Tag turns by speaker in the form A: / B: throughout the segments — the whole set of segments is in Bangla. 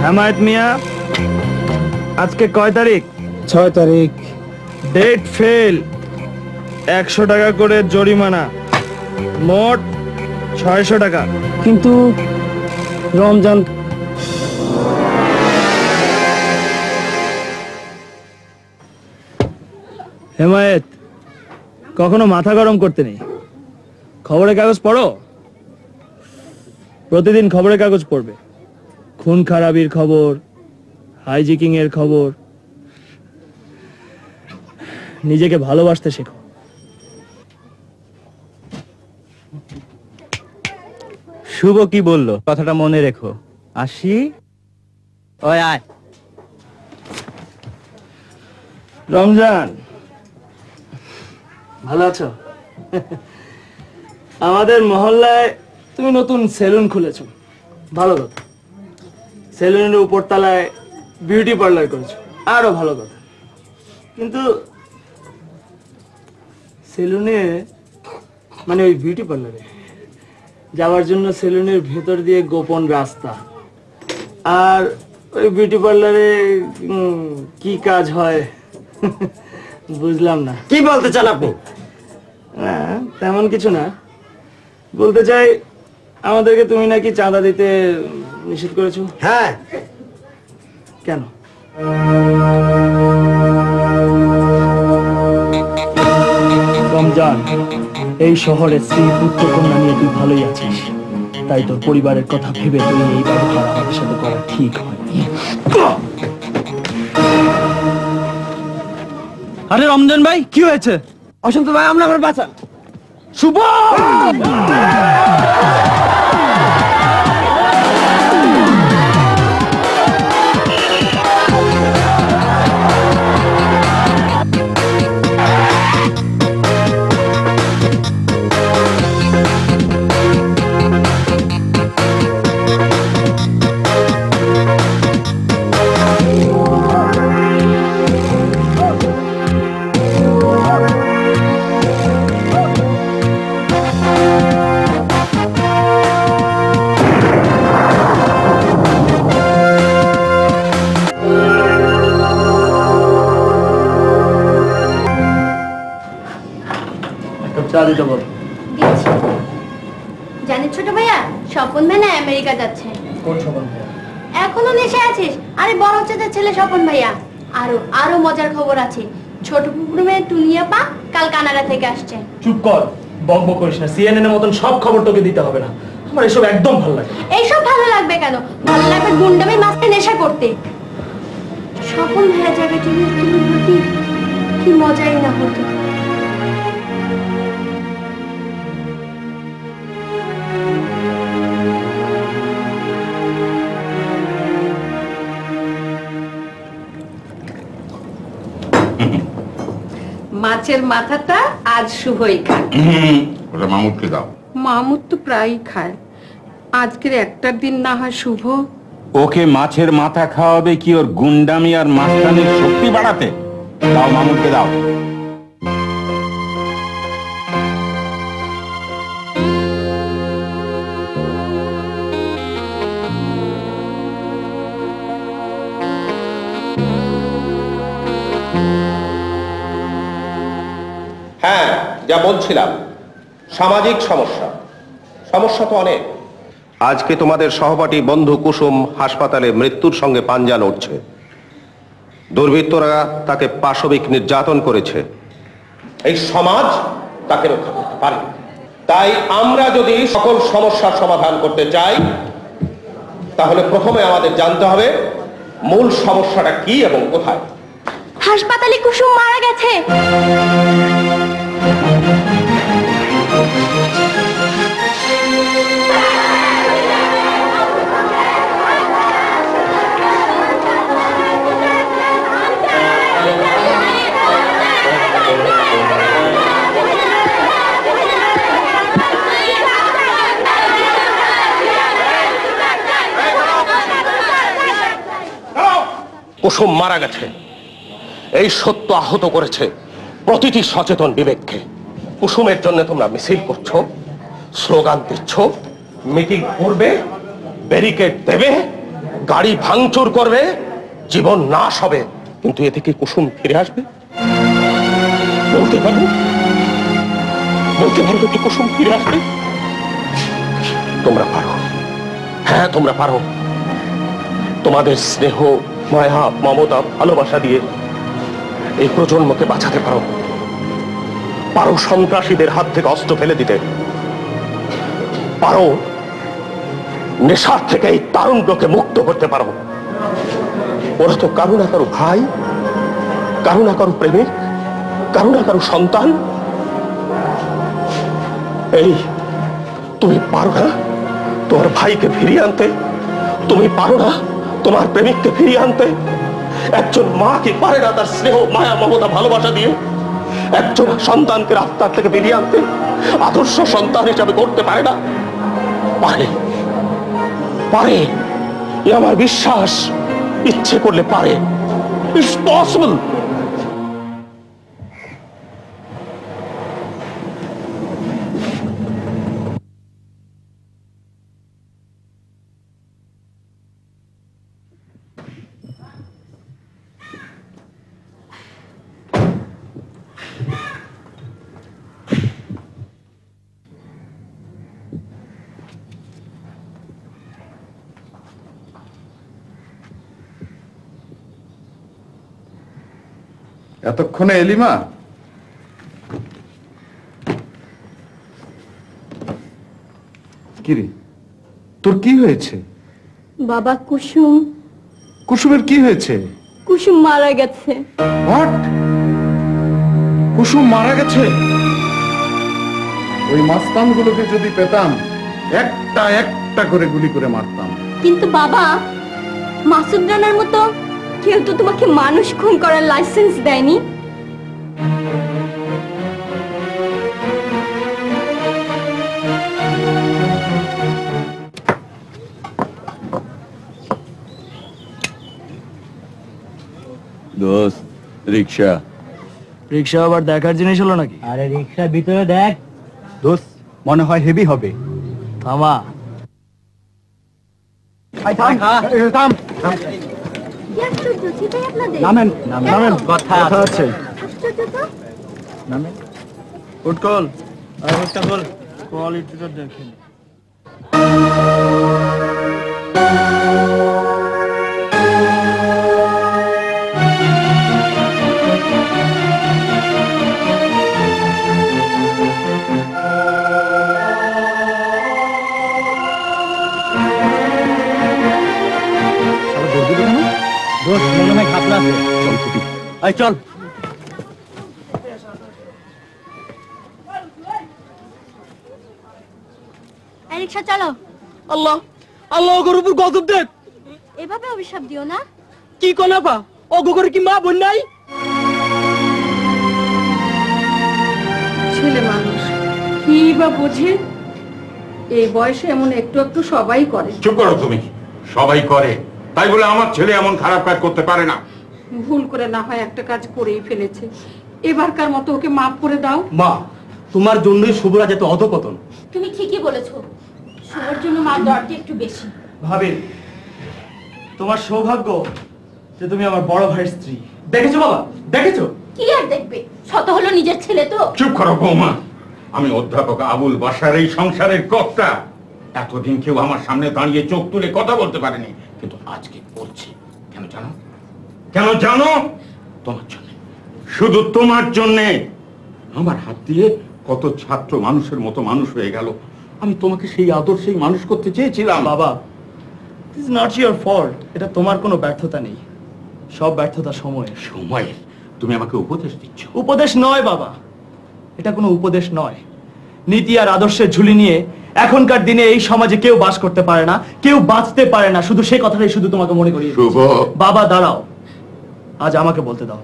A: হেমায়েত মিয়া, আজকে কয় তারিখ?
B: 6 তারিখ।
A: ডেট ফেল, 100 টাকা করে জরিমানা, মোট 600 টাকা।
B: কিন্তু রমজান।
A: হেমায়েত, কখনো মাথা গরম করতে নেই। খবরের কাগজ পড়ো, প্রতিদিন খবরের কাগজ পড়বে। খুন খারাপির খবর, হাইজ্যাকিং এর খবর। নিজেকে ভালোবাসতে শেখো।
C: শুভ কি বললো কথাটা মনে রেখো। আসি। ওই আয়।
A: রমজান, ভালো আছো? আমাদের মহল্লায় তুমি নতুন সেলুন খুলেছো, ভালো কথা। সেলুনের উপর তলায় বিউটি পার্লার করেছো, আরো ভালো কথা। কিন্তু সেলুনে মানে ওই বিউটি পার্লারে যাওয়ার জন্য সেলুনের ভেতর দিয়ে গোপন রাস্তা, আর ওই বিউটি পার্লারে কি কাজ হয় বুঝলাম না।
B: কি বলতে চান আপনি?
A: না, তেমন কিছু না। বলতে চাই, আমাদেরকে তুমি নাকি চাঁদা দিতে নিষেধ করেছো।
B: হ্যাঁ।
A: কেন? রমজান, এই শহরে স্ত্রী পুত্র কন্যা নিয়ে তুই ভালোই আছিস, তাই তোর পরিবারের কথা ভেবে তুই এই ব্যবহার আমাদের সাথে করা ঠিক হয়নি।
C: আরে রমজান ভাই, কি হয়েছে?
B: অসন্ত ভাই, আমরা আমার বাঁচান।
C: শুভ!
A: চা দিতে বল।
D: দিচ্ছি। জানিস ছোট ভাইয়া, স্বপন ভাই না আমেরিকা যাচ্ছে।
A: কোন স্বপন ভাইয়া?
D: এখনো নেশে আছিস? আরে বড় চাচার ছেলে স্বপন ভাইয়া। আরো মজার খবর আছে। ছোট পুকুর মেয়ে টুনিয়া পা কাল কানাডা থেকে আসছে।
A: চুপ কর, বকবক করিস না। সিএনএন এর মতন সব খবর তোকে দিতে হবে না। আমার এসব একদম ভালো লাগে না।
D: এইসব ভালো লাগবে কেন? ভালো লাগবে গুন্ডামি মাস্তে নেশা করতে। স্বপন ভাইয়া জায়গাটি তুমি হতি কি মজাই না হতো।
E: মাছের মাথাটা আজ শুভই খায়।
F: ওটা মামুদকে দাও।
E: মামুদ তো প্রায়ই খায়, আজকের একটা দিন না হয় শুভ।
F: ওকে মাছের মাথা খাওয়াবে কি ওর গুন্ডামি আর মাস্তানির শক্তি বাড়াতে? দাও, মামুদকে দাও।
G: হ্যাঁ, যা বলছিলাম, সামাজিক সমস্যা। সমস্যা তো অনেক। আজকে তোমাদের সহপাঠী বন্ধু কুসুম হাসপাতালে মৃত্যুর সঙ্গে পাঞ্জা লড়ছে। দুর্বৃত্তরা তাকে পাশবিক নির্যাতন করেছে। এই সমাজ তাকে রক্ষা করতে পারে। তাই আমরা যদি সকল সমস্যার সমাধান করতে চাই, তাহলে প্রথমে আমাদের জানতে হবে মূল সমস্যাটা কি এবং কোথায়।
D: হাসপাতালে কুসুম মারা গেছে।
G: কুসুম মারা গেছে, এই সত্য আহত করেছে প্রতিটি সচেতন বিবেককে। কুসুমের জন্য তোমরা মিছিল করছো, স্লোগান দিচ্ছ, মিটিং করবে, ব্যারিকেড দেবে, গাড়ি ভাঙচুর করবে, জীবন নাশ হবে, কিন্তু এ থেকে কুসুম ফিরে আসবে? বলতে পারো কি কুসুম ফিরে আসবে? তোমরা পারো, হ্যাঁ তোমরা পারো। তোমাদের স্নেহ, মায়া, মমতা, ভালোবাসা দিয়ে এই প্রজন্মকে বাঁচাতে পারো। পারো সন্ত্রাসীদের হাত থেকে অস্ত্র ফেলে দিতে পারো, নেশার থেকে এই তারুণ্যকে মুক্ত করতে পারো। ওরা তো কারো না কারো ভাই, কারো না কারো প্রেমিক, কারো না কারো সন্তান। এই তুমি পারো না তোমার ভাইকে ফিরিয়ে আনতে? তুমি পারো না তোমার প্রেমিককে ফিরিয়ে আনতে? একজন মা কি পারে না তার স্নেহ, মায়া, মমতা, ভালোবাসা দিয়ে একজন সন্তানকে রাস্তার থেকে ফিরিয়ে আনতে? আদর্শ সন্তান হিসাবে করতে পারে না? পারে, পারে, এ আমার বিশ্বাস। ইচ্ছে করলে পারে। It's possible.
H: এতক্ষণে এলিমা? কিরে, তোর কি হয়েছে?
D: বাবা, কুসুম
H: কুসুমের কি হয়েছে?
D: কুসুম মারা গেছে।
H: হোয়াট? কুসুম মারা গেছে? ওই মাস্তানগুলোকে যদি পেতাম, একটা একটা করে গুলি করে মারতাম।
D: কিন্তু বাবা, মাসুদ রানার মতো কেউ তো তোমাকে মানুষ খুন করার লাইসেন্স দেয়নি।
F: দোস্ত, রিক্সা।
A: রিক্সা আবার দেখার জিনিস হলো নাকি?
C: আরে রিক্সার ভিতরে দেখ দোস্ত, মনে হয় হেভি হবে।
A: থামা।
H: থাম।
C: নামেন নামেন, কথা আছে।
A: নামে উঠ, কল আর একটা কল, কোয়ালিটিটা দেখেন।
C: দোস্ত মনে হয় খাপলা আছে। চল কুটি, এই চল।
D: রিক্সা চালো।
B: আল্লাহ আল্লাহ, ওগোর উপর গজব দেখ।
D: এভাবে অভিশাপ দিও না।
B: কি কোনা পা, ওগোর কি মা বোন নাই?
E: ছেলে মানুষ কি বা বোঝে? এই বয়সে এমন একটু একটু সবাই করে।
F: চুপ করো তুমি। সবাই করে, তাই বলে আমার ছেলে এমন খারাপ কাজ করতে পারে না।
E: ভুল করে না হয় একটা কাজ করেই ফেলেছে, এবারকার মতো ওকে মাফ করে দাও।
B: মা, তোমার জন্যই শুভরাজ এত অধপতন।
D: তুমি ঠিকই বলেছো, সবার জন্য মার দরটি একটু বেশি।
A: ভাবি, তোমার সৌভাগ্য যে তুমি আমার বড় ভাইয়ের স্ত্রী।
B: দেখেছো বাবা, দেখেছো?
D: কি আর দেখবে, শত হলো নিজের ছেলে তো।
F: চুপ করো বৌমা। আমি অধ্যাপক আবুল বাশার এই সংসারের কর্তা। এতদিন কেউ আমার সামনে দাঁড়িয়ে চোখ তুলে কথা বলতে পারেনি, কিন্তু আজকে বলছি। কেন জানো? কেন জানো? তোমার জন্য, শুধু তোমার জন্য। আমার হাত দিয়ে কত ছাত্র মানুষের মতো মানুষ হয়ে গেল। আমি তোমাকে সেই আদর্শেই মানুষ করতে চেয়েছিলাম।
A: বাবা, ইটস নট ইওর ফল্ট। এটা তোমার কোনো ব্যর্থতা নেই, সব ব্যর্থতা সময়ের।
F: সময়ে তুমি আমাকে উপদেশ দিচ্ছ?
A: উপদেশ নয় বাবা, এটা কোনো উপদেশ নয়। নীতি আর আদর্শের ঝুলি নিয়ে এখনকার দিনে এই সমাজে কেউ বাস করতে পারে না, কেউ বাঁচতে পারে না। শুধু সেই কথাটাই শুধু তোমাকে মনে করি।
F: শুভ।
A: বাবা দাঁড়াও, আজ আমাকে বলতে দাও,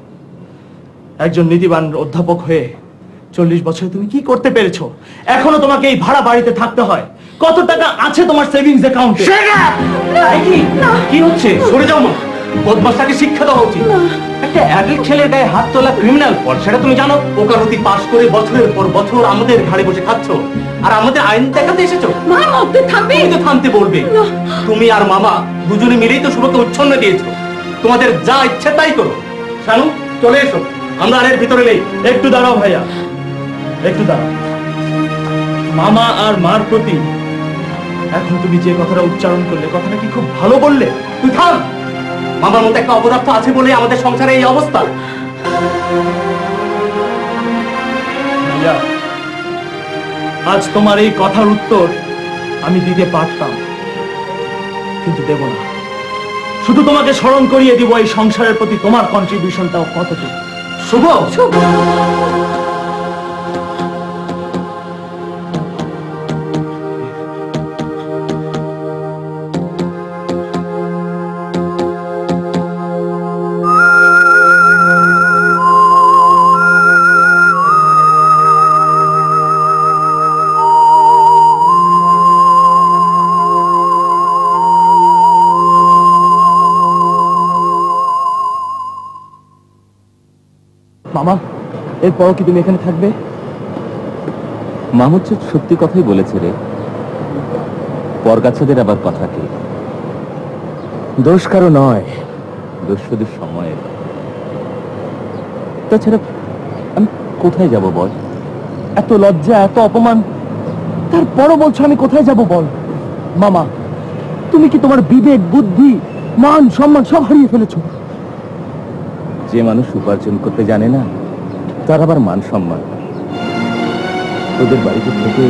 A: একজন নীতিবান অধ্যাপক হয়ে 40 বছরে তুমি কি করতে পেরেছো? এখনো তোমাকে এই ভাড়া বাড়িতে থাকতে হয়। কত টাকা আছে তোমার সেভিংস অ্যাকাউন্টে?
B: কি হচ্ছে? সরে যাও মা, বদমাশটাকে শিক্ষা দেওয়া উচিত। একটা অ্যাডাল্ট ছেলের গায়ে হাত তোলা ক্রিমিনাল ফল, সেটা তুমি জানো? ওকালতি পাশ করে বছরের পর বছর আমাদের ঘাড়ে বসে খাচ্ছ। আর আমাদের আইন দেখাতে এসেছো?
E: মামা তুই থামবি?
B: তুমি তো থামতে বলবে। তুমি আর মামা দুজনে মিলেই তো শুভকে উচ্ছন্ন দিয়েছো। তোমাদের যা ইচ্ছে তাই করো। শানু, চলে এসো, আমরা আর এর ভিতরে নেই।
A: একটু দাঁড়াও ভাইয়া, একটু দাঁড়াও। মামা আর মার প্রতি এখন তুমি যে কথাটা উচ্চারণ করলে, কথাটা কি খুব ভালো বললে?
B: তুই থাম। মামার মধ্যে একটা অপদার্থ আছে বলে আমাদের সংসারে এই অবস্থা।
A: ভাইয়া, আজ তোমার এই কথার উত্তর আমি দিতে পারতাম, কিন্তু দেব না। শুধু তোমাকে স্মরণ করিয়ে দিব এই সংসারের প্রতি তোমার কন্ট্রিবিউশনটাও কতটুকু।
B: শুভ,
A: মামা, এরপরও কি তুমি এখানে থাকবে?
C: মামুদ সত্যি কথাই বলেছে রে, পরগাছাদের আবার কথা কি?
A: দোষ কারো নয়,
C: দোষ শুধু সময়ের। তাছাড়া আমি কোথায় যাব বল?
A: এত লজ্জা, এত অপমান, তারপরও বলছো আমি কোথায় যাব বল? মামা, তুমি কি তোমার বিবেক, বুদ্ধি, মান, সম্মান সব হারিয়ে ফেলেছো?
C: যে মানুষ উপার্জন করতে জানে না, তার আবার মান সম্মান। তোদের বাড়িতে থেকে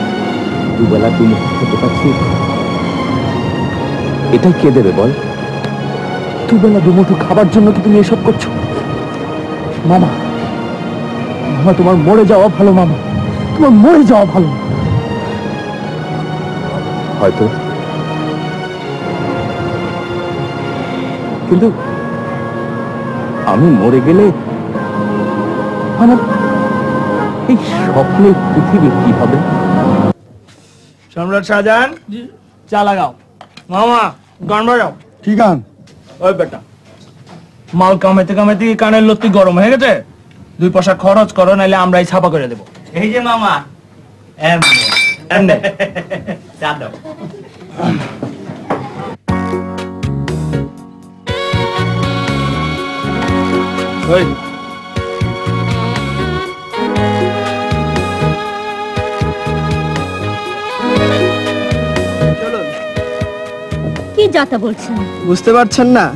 C: দুবেলা দুমুঠো খেতে পাচ্ছি, এটাই কে দেবে বল?
A: দুবেলা দুমুঠো খাবার জন্য কি তুমি এসব করছো? মামা, মামা, তোমার মরে যাওয়া ভালো। মামা, তোমার মরে যাওয়া ভালো।
C: হয়তো, কিন্তু আমি মরে গেলে আমার এই স্বপ্নের পৃথিবী কি হবে?
A: সম্রাট শাহজাহান, চা লাগাও। মামা, গান বাজাও।
H: কি গান?
A: ওই বেটা, মাল কামাইতে কামাইতে কি কানের লত্তি গরম হয়ে গেছে? 2 পয়সা খরচ করো, নাইলে আমরাই ছাপা করে দেবো।
B: এই যে মামা,
A: এমনি
B: চা দাও।
A: ওই
D: কি যাতা বলছেন?
I: বুঝতে পারছেন না?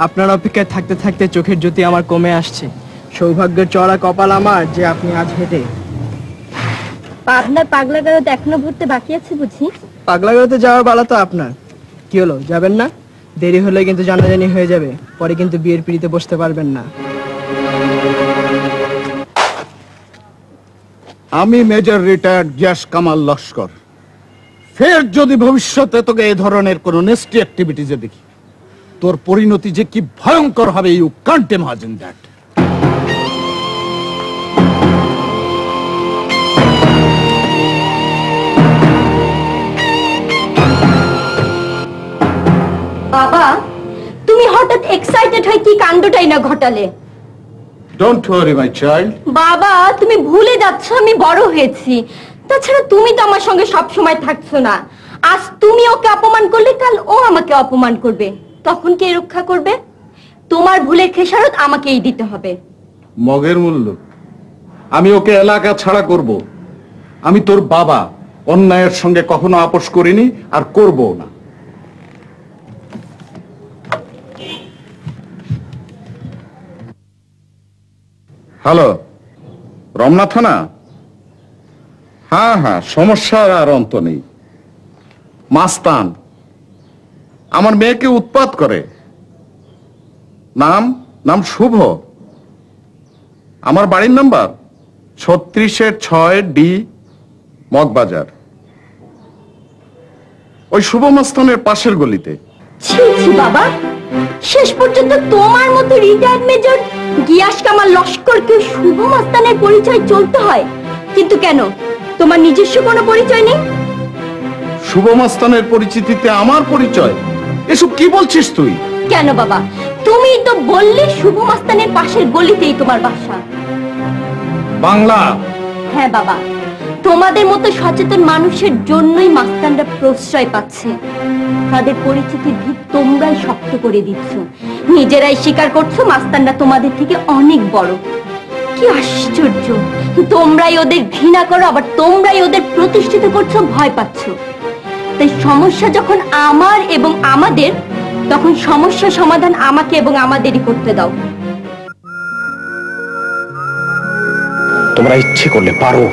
I: আপনার অপেক্ষায় থাকতে থাকতে চোখের জ্যোতি আমার কমে আসছে। সৌভাগ্যের চড়া কপাল আমার যে আপনি আজ হেঁটে।
D: আপনার পাগলা গারদ এখনো ভরতে বাকি আছে বুঝি?
I: পাগলাগারোতে যাওয়ার বালা তো আপনার। কি হলো, যাবেন না? দেরি হলে কিন্তু জানাজানি হয়ে যাবে, পরে কিন্তু বিয়ের পিড়িতে বসতে পারবেন না।
H: আমি major retired gas Kamal Laskar. ফের যদি ভবিষ্যতে তোকে এই ধরনের কোন নেস্টি অ্যাক্টিভিটিজে দেখি, তোর পরিণতি যে কি ভয়ঙ্কর হবে, ইউ কান্ট ইমাজিন দ্যাট।
D: বাবা, তুমি হঠাৎ এক্সাইটেড হয়ে কি কাণ্ডটাই না ঘটালে?
H: Don't worry my child.
D: বাবা, তুমি ভুলে যাচ্ছ আমি বড় হয়েছি। তাছাড়া তুমি তো আমার সঙ্গে সব সময় থাকছো না। আজ তুমি ওকে অপমান করলে, কাল ও আমাকে অপমান করবে। তখন কে রক্ষা করবে? তোমার ভুলের খেসারত আমাকেই দিতে হবে।
H: মগের মূল্য। আমি ওকে এলাকা ছাড়া করব। আমি তোর বাবা, অন্যায়ের সঙ্গে কখনো আপোষ করিনি আর করবো না। হ্যালো, রমনা থানা? হ্যাঁ হ্যাঁ, সমস্যার আর অন্ত নেই। মাস্তান আমার মেয়েকে উৎপাত করে। নাম নাম শুভ। আমার বাড়ির নাম্বার 36/6D, মগবাজার। ওই শুভ মাস্তানের পাশের গলিতে।
D: ছি ছি বাবা, শেষ পর্যন্ত তোমার মতো রিটায়ার্ড মেজর গিয়াস কামাল লস্করকে শুভ মাস্তানের পরিচয় চলতে হয়। কিন্তু কেন, তোমার নিজস্ব কোনো পরিচয় নেই?
H: শুভ মাস্তানের পরিচিতিতে আমার পরিচয়? এসব কি বলছিস তুই?
D: কেন বাবা, তুমি তো বললে শুভ মাস্তানের পাশের গলিতেই তোমার বাসা।
H: বাংলা।
D: হ্যাঁ বাবা, তোমাদের মতো সচেতন মানুষের জন্যই মাস্তানরা প্রশ্রয় পাচ্ছে। তাদের পরিচিতির ভিত তোমরাই শক্ত করে দিচ্ছ, নিজেরাই স্বীকার করছো মাস্তানরা তোমাদের থেকে অনেক বড়। কি আশ্চর্য, তোমরাই ওদের ঘৃণা করো, আবার তোমরাই ওদের প্রতিষ্ঠিত করছো, ভয় পাচ্ছ। তাই সমস্যা যখন আমার এবং আমাদের, তখন সমস্যা সমাধান আমাকে এবং আমাদেরই করতে দাও।
G: তোমরা ইচ্ছে করলে পারো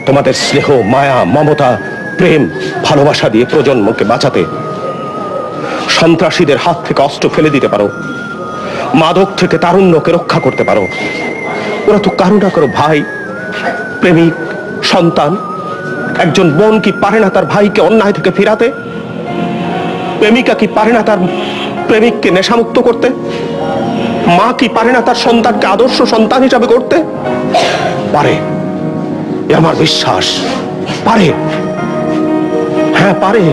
G: তোমাদের স্নেহ, মায়া, মমতা, প্রেম, ভালোবাসা দিয়ে প্রজন্মকে বাঁচাতে। সন্ত্রাসীদের হাত থেকে অস্ত্র ফেলে দিতে পারো, মাদক থেকে তারুণ্যকে রক্ষা করতে পারো। ওরা তো কারুণা করো ভাই, প্রেমিক, সন্তান। একজন বোন কি পারে না তার ভাইকে অন্যায় থেকে ফিরাতে? প্রেমিকা কি পারে না তার প্রেমিককে নেশামুক্ত করতে? মা কি পারে না তার সন্তানকে আদর্শ সন্তান হিসাবে করতে? পারে, এ আমার বিশ্বাস। পারে, হ্যাঁ পারে।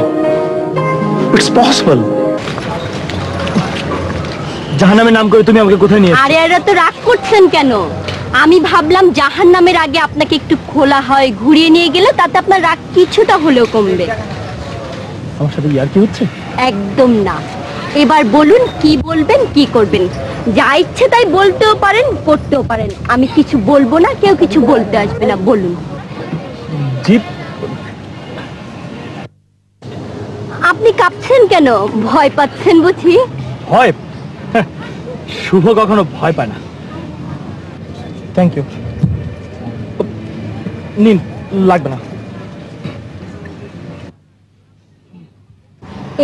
G: It's possible.
A: জাহান্নামের নাম করে তুমি আমাকে কোথায় নিয়ে
D: আরে এরা তো রাগ করছেন কেন? আমি ভাবলাম জাহান্নামের আগে আপনাকে একটু খোলা হয়, ঘুরিয়ে নিয়ে গেলে তাতে আপনার রাগ কিছুটা হলেও কমবে।
A: আমার সাথে ইয়ার কি হচ্ছে?
D: একদম না। এবার বলুন কি বলবেন, কি করবেন। যা ইচ্ছে তাই বলতেও পারেন, করতেও পারেন। আমি কিছু বলবো না, কেউ কিছু বলতে আসবে না। বলুন।
A: জিপ,
D: আপনি কাঁপছেন কেন? ভয় পাচ্ছেন বুঝি?
A: ভয়? শুভ কখনো ভয় পায় না। Thank you. নিন, লাগবে না।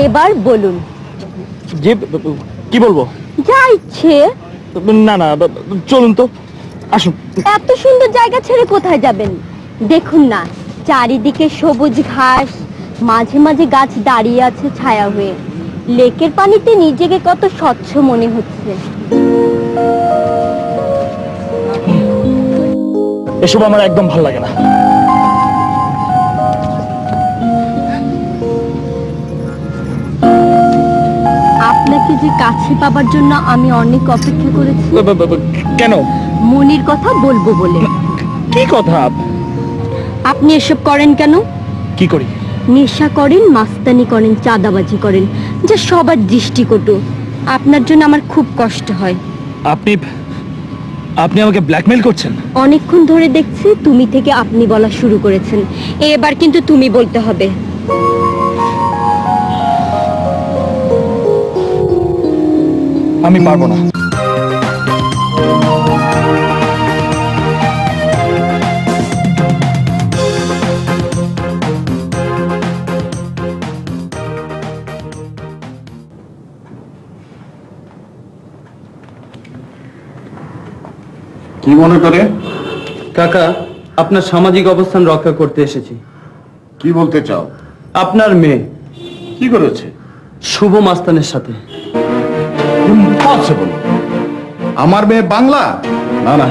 D: এবার বলুন।
A: জিপ, কি বলবো?
D: যা ইচ্ছে।
A: না না, চলুন তো, আসুন।
D: এত সুন্দর জায়গা ছেড়ে কোথায় যাবেন? দেখুন না, চারিদিকে সবুজ ঘাস, মাঝে মাঝে গাছ দাঁড়িয়ে আছে ছায়া হয়ে। লেকের পানিতে নিজেকে কত স্বচ্ছ মনে হচ্ছে।
A: এসব আমার একদম ভালো লাগে না।
D: আপনাকে যে কাছে পাবার জন্য আমি অনেক অপেক্ষা করেছি।
A: কেন?
D: মনির কথা বলবো বলে।
A: কি কথা?
D: আপনি এসব করেন কেন?
A: কি করি?
D: নেশা করেন, মাস্তানি করেন, চাঁদাবাজি করেন, যা সবার দৃষ্টিকটু। আপনার জন্য আমার খুব কষ্ট হয়।
A: আপনি আপনি আমাকে ব্ল্যাকমেল করছেন?
D: অনেকক্ষণ ধরে দেখছি তুমি থেকে আপনি বলা শুরু করেছেন, এবার কিন্তু তুমি বলতে হবে।
A: আমি পারবো না।
H: কি মনে করে?
B: কাকা, আপনার সামাজিক অবস্থান রক্ষা করতে এসেছি।
H: কি বলতে চাও?
B: আপনার মেয়ে
H: কি করেছে?
B: শুভ মাস্তানের সাথে।
H: ইম্পসিবল। আমার মেয়ে বাংলা? না না,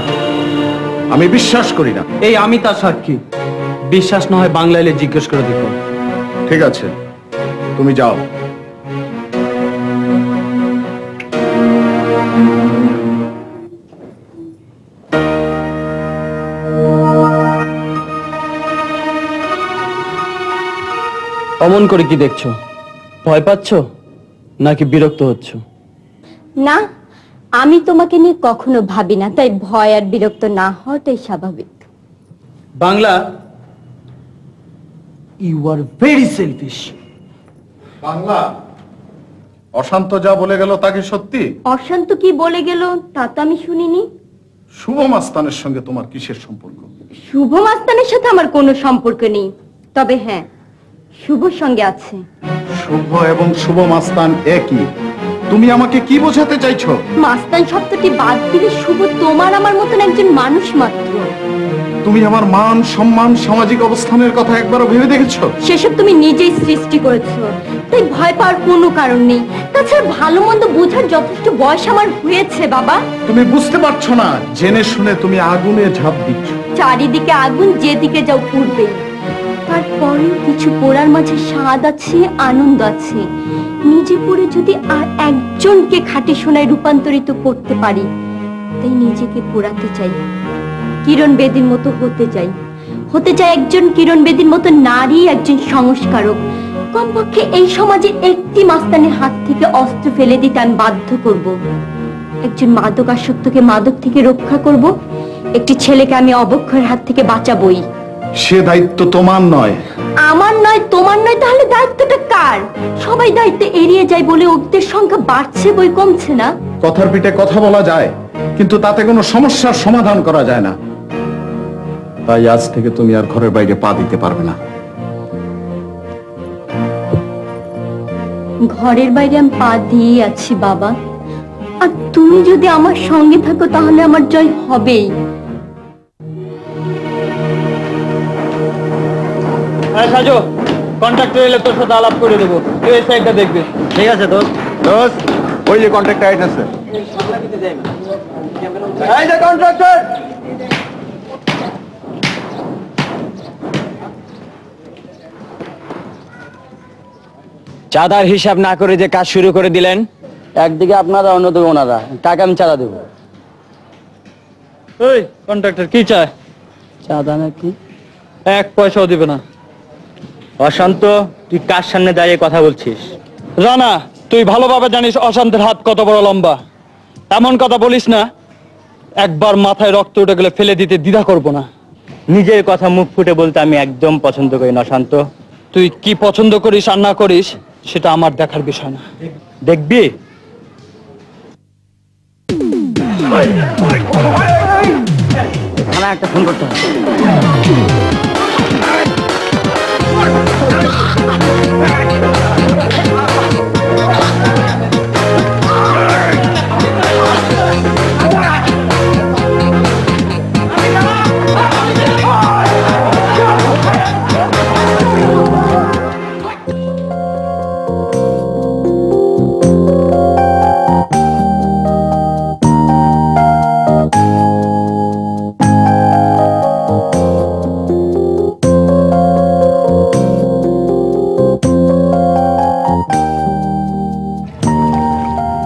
H: আমি বিশ্বাস করি না।
B: এই আমি তার সাক্ষী। বিশ্বাস না হয় বাংলা এলে জিজ্ঞেস করে দেখুন।
H: ঠিক আছে, তুমি যাও।
B: অমন করে কি দেখছো? ভয় পাচ্ছো নাকি বিরক্ত হচ্ছ?
D: না, আমি তোমাকে নিয়ে কখনো ভাবি না, তাই ভয় আর বিরক্ত না হওয়াটাই স্বাভাবিক।
B: Bangla,
A: you are very selfish.
H: Bangla, অশান্ত যা বলে গেল তা কি সত্যি?
D: অশান্ত কি বলে গেল তা তো আমি শুনিনি।
H: শুভ মাস্তানের সঙ্গে তোমার কিসের সম্পর্ক?
D: শুভ মাস্তানের সাথে আমার কোনো সম্পর্ক নেই, তবে হ্যাঁ, শুভর সঙ্গে আছে।
H: শুভ এবং শুভ মাস্তান একই। তুমি আমাকে কি বোঝাতে চাইছো?
D: মাস্তান শব্দটি বাদ দিলে শুভ তোমার আমার মতন একজন মানুষ মাত্র।
H: তুমি আমার মান, সম্মান, সামাজিক অবস্থানের কথা একবারও ভেবে দেখেছো?
D: সেসব তুমি নিজেই সৃষ্টি করেছো, তাই ভয় পাওয়ার কোনো কারণ নেই। তাছাড়া ভালো মন্দ বোঝার যথেষ্ট বয়স আমার হয়েছে বাবা।
H: তুমি বুঝতে পারছো না, জেনে শুনে তুমি আগুনে ঝাঁপ দিচ্ছ।
D: চারিদিকে আগুন, যেদিকে যাও পুড়বেই। তারপরে কিছু পোড়ার মাঝে স্বাদ আছে, আনন্দ আছে। নিজে পড়ে যদি আর একজনকে খাঁটি সোনায় রূপান্তরিত করতে পারি, তাই নিজেকে পোড়াতে চাই, কিরণ বেদীর মতো হতে চাই। হতে চাই একজন কিরণ বেদীর মতো নারী, একজন সংস্কারক। কমপক্ষে এই সমাজে একটি মাস্তানের হাত থেকে অস্ত্র ফেলে দিতে আমি বাধ্য করব। একজন মাদকাসক্তকে মাদক থেকে রক্ষা করব, একটি ছেলেকে আমি অবক্ষয়ের হাত থেকে বাঁচাবই।
H: সে দায়িত্ব তোমার নয়।
D: আমার নয়, তোমার নয়, তাহলে দায়িত্বটা কার? সবাই দায়িত্ব এড়িয়ে যায় বলে ওদের সংখ্যা বাড়ছে, বই কমছে না।
H: কথার পিঠে কথা বলা যায়, কিন্তু তাতে কোনো সমস্যার সমাধান করা যায় না। তাই আজ থেকে তুমি আর ঘরের বাইরে পা দিতে পারবে না।
D: ঘরের বাইরে আমি পা দিয়ে আছি বাবা, আর তুমি যদি আমার সঙ্গে থাকো তাহলে আমার জয় হবেই।
I: সাজো, কন্ট্রাক্টর এলে তোর সাথে আলাপ করে দেবো, তুই এই সাইডটা দেখবি। ঠিক আছে দোস্ত।
H: দোস্ত, ওই যে কন্ট্রাক্টর আইতাছে।
I: এই যে কন্ট্রাক্টর। চাঁদার হিসাব না করে যে কাজ শুরু করে দিলেন। একদিকে আপনারা, অন্যদিকে ওনারা। টাকা আমি চাঁদা দেবো। ওই কন্ট্রাক্টর কি চায়? চাঁদা নাকি? 1 পয়সাও দিবে না। অশান্ত, তুই কার সামনে দাঁড়িয়ে কথা বলছিস? রানা, তুই ভালোভাবে জানিস অশান্তের হাত কত বড় লম্বা। এমন কথা বলিস না, একবার মাথায় রক্ত উঠে গেলে ফেলে দিতে দ্বিধা করব না। নিজের কথা মুখ ফুটে বলতে আমি একদম পছন্দ করি না অশান্ত। তুই কি পছন্দ করিস আর না করিস সেটা আমার দেখার বিষয় না। দেখবি? একটা ফোন করতে হবে।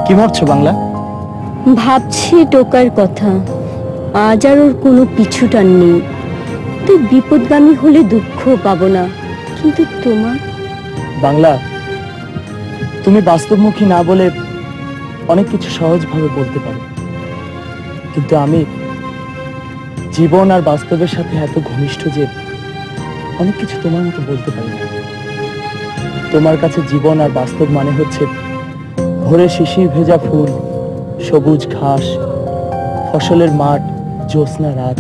I: কি ভাবছো বাংলা?
D: ভাবছি টোকার কথা। আজ আর ওর কোনো পিছুটান নেই। তুই বিপদগামী হলে দুঃখ পাবো না, কিন্তু তোমার
I: বাংলা, তুমি বাস্তবমুখী না বলে অনেক কিছু সহজভাবে বলতে পারো, কিন্তু আমি জীবন আর বাস্তবের সাথে এত ঘনিষ্ঠ যে অনেক কিছু তোমার মতো বলতে পারি না। তোমার কাছে জীবন আর বাস্তব মানে হচ্ছে ভোরে শিশির ভেজা ফুল, সবুজ ঘাস, ফসলের মাঠ, জ্যোৎস্না রাত,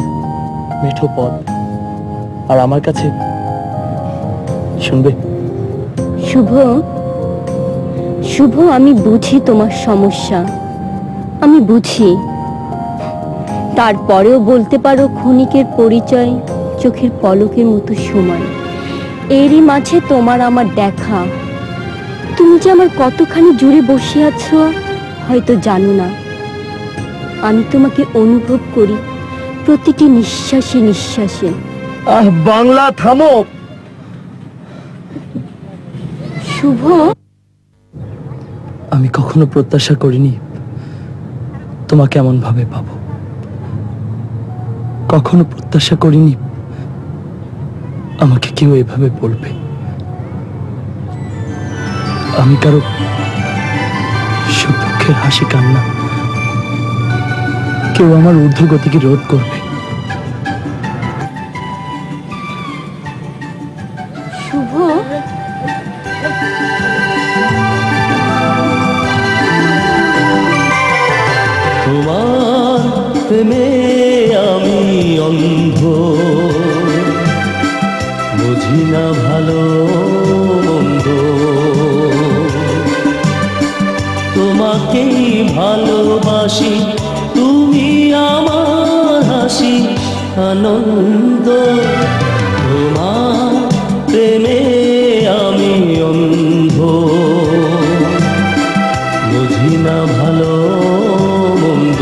I: মেঠো পথ। আর আমার কাছে, শুনবে
D: শুভ, শুভ, আমি বুঝি তোমার সমস্যা, আমি বুঝি। তারপরেও বলতে পারো ক্ষণিকের পরিচয় চোখের পলকের মতো সময়। এরই মাঝে তোমার আমার দেখা। তুমি যে আমার কতখানি জুড়ে বসে আছো হয়তো জানো না। আমি তোমাকে অনুভব করি প্রতিটি নিঃশ্বাসে নিঃশ্বাসে।
I: বাংলা থামো।
D: শুভ,
I: আমি কখনো প্রত্যাশা করিনি তোমাকে এমন ভাবে পাবো। কখনো প্রত্যাশা করিনি আমাকে কেউ এভাবে বলবে। আমি কারো সুখ দুঃখের হাসি কান্না, কেউ আমার ঊর্ধ্বগতিকে রোধ করবে।
D: শুভ,
B: তোমার প্রেমে আমি অন্ধ, বুঝি না ভালো মন্দ, তোমাকেই ভালোবাসি, তুমি আমার হাসি আনন্দ। তোমার প্রেমে আমি অন্ধ, বুঝি না ভালো মন্দ।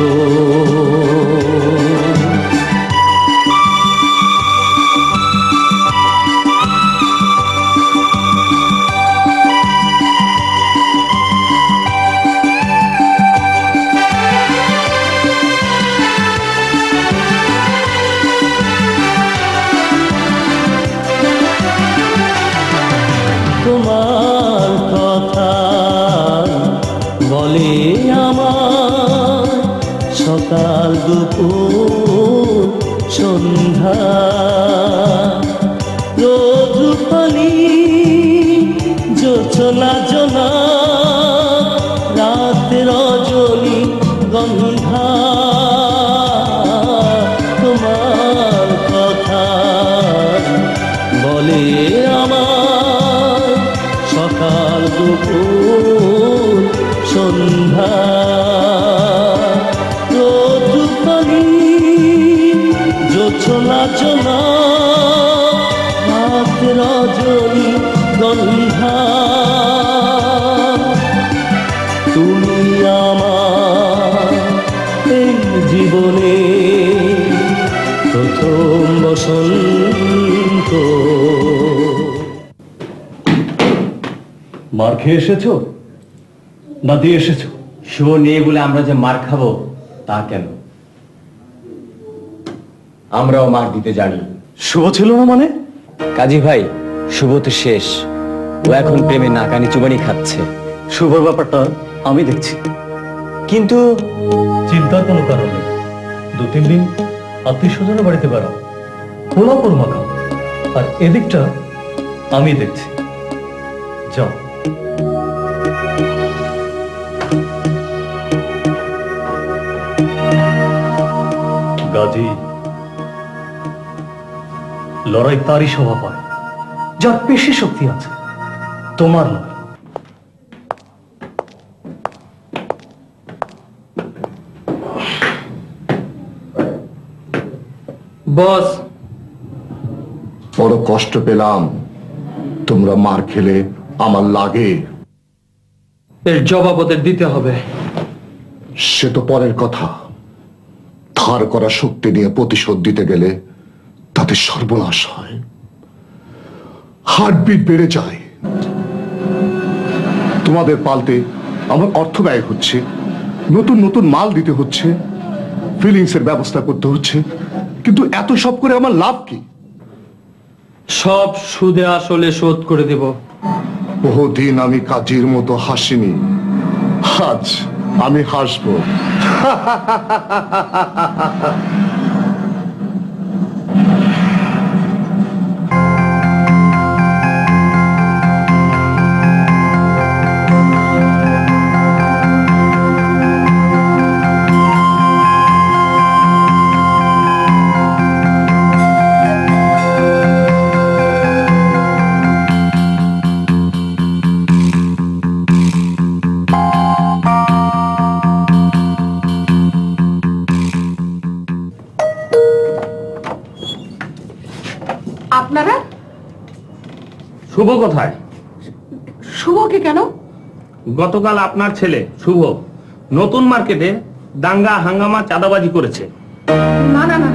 J: দুপুর সন্ধ্যা রোদ পানি জোছনা জোনা রাতের রজনী গন্ধা তোমার কথা বলে আমার সকাল দুপুর সন্ধ্যা রোদ পানি জোছনা জোনা রাতের রজনী গন্ধা তুমি আমার এই জীবনে প্রথম বসন্ত।
B: মার খেয়ে এসেছো না দিয়ে এসেছো?
C: শুভ নেই বলে আমরা যে মার খাবো তা কেন? আমরাও মার দিতে জানি।
B: শুভ ছিল না মানে?
C: কাজী ভাই, শুভ তো শেষ। ও এখন প্রেমে নাকানি চুবানি খাচ্ছে।
B: শুভর ব্যাপারটা আমি দেখছি।
C: কিন্তু
B: চিন্তার কোনো কারণ নেই। 2-3 দিন আত্মীয় স্বজনের বাড়িতে বেড়াও, পোলাও কোরমা খাও, আর এদিকটা আমি দেখছি। যাও। গাজী, লড়াই তারই শোভা পায় যার পেশি শক্তি আছে, তোমার নয়।
K: বস,
L: বড় কষ্ট পেলাম। তোমরা মার খেলে আমার লাগে।
K: এর জবাব ওদের দিতে হবে।
L: সে তো পরের কথা। ধার করা শক্তি নিয়ে প্রতিশোধ দিতে গেলে তাতে সর্বনাশ হয়, হার্টবিট বেড়ে যায়। তোমাদের পাল্টে আমার অর্থ ব্যয় হচ্ছে, নতুন নতুন মাল দিতে হচ্ছে, ফিলিংস এর ব্যবস্থা করতে হচ্ছে, কিন্তু এত সব করে আমার লাভ কি?
K: সব সুদে আসলে শোধ করে দেব।
L: বহুদিন আমি কাজীর মতো হাসিনি, আজ আমি হাসবো।
E: আপনারা?
F: শুভ কোথায়?
E: শুভকে কেন?
F: গতকাল আপনার ছেলে শুভ নতুন মার্কেটে দাঙ্গা হাঙ্গামা চাঁদাবাজি করেছে।
E: না না না,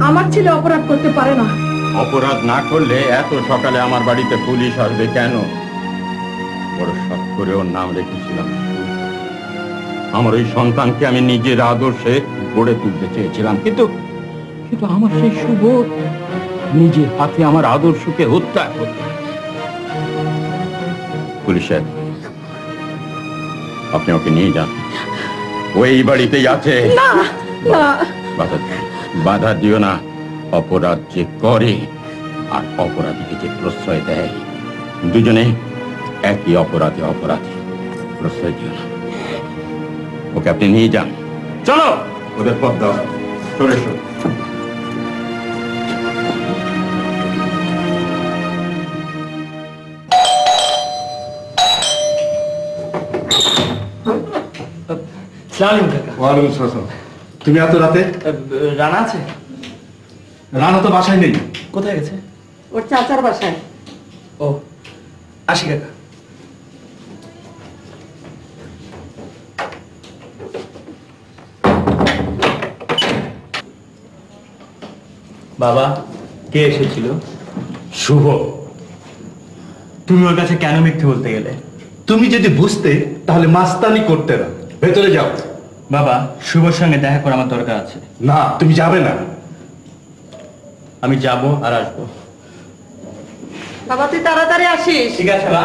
E: আমার ছেলে অপরাধ করতে পারে না।
F: অপরাধ না করলে এত সকালে আমার বাড়িতে পুলিশ আসবে কেন? বড় শখ করে ওর নাম রেখেছিলাম। আমার ওই সন্তানকে আমি নিজের আদর্শে গড়ে তুলতে চেয়েছিলাম, কিন্তু কিন্তু আমার সেই শুভ নিজের হাতে আমার আদর্শকে হত্যা করতে। পুলিশ সাহেব, আপনি ওকে নিয়ে যান, ওই বাড়িতেই আছে।
E: না না,
F: বাধা দিও না। অপরাধ যে করে আর অপরাধীকে যে প্রশ্রয় দেয়, দুজনে একই অপরাধী। প্রশ্রয় দিও না, ওকে আপনি নিয়ে যান। চলো, ওদের পথ দাও, চলে এসো।
B: তুমি এত রাতে?
A: রানা আছে?
B: রানা তো বাসায় নেই।
A: কোথায় গেছে?
E: ওর চাচার বাসায়।
A: ও, আসি কাকা।
I: বাবা, কে এসেছিল?
B: শুভ।
I: তুমি ওর কাছে কেন মিথ্যে বলতে গেলে?
B: তুমি যদি বুঝতে তাহলে মাস্তানি করতে না। ভেতরে যাও।
I: বাবা, শুভর সঙ্গে দেখা করা আমার দরকার আছে।
B: না, তুমি যাবে না।
I: আমি যাব আর আসবো।
E: বাবা, তুই তাড়াতাড়ি আসিস।
I: ঠিক আছে মা।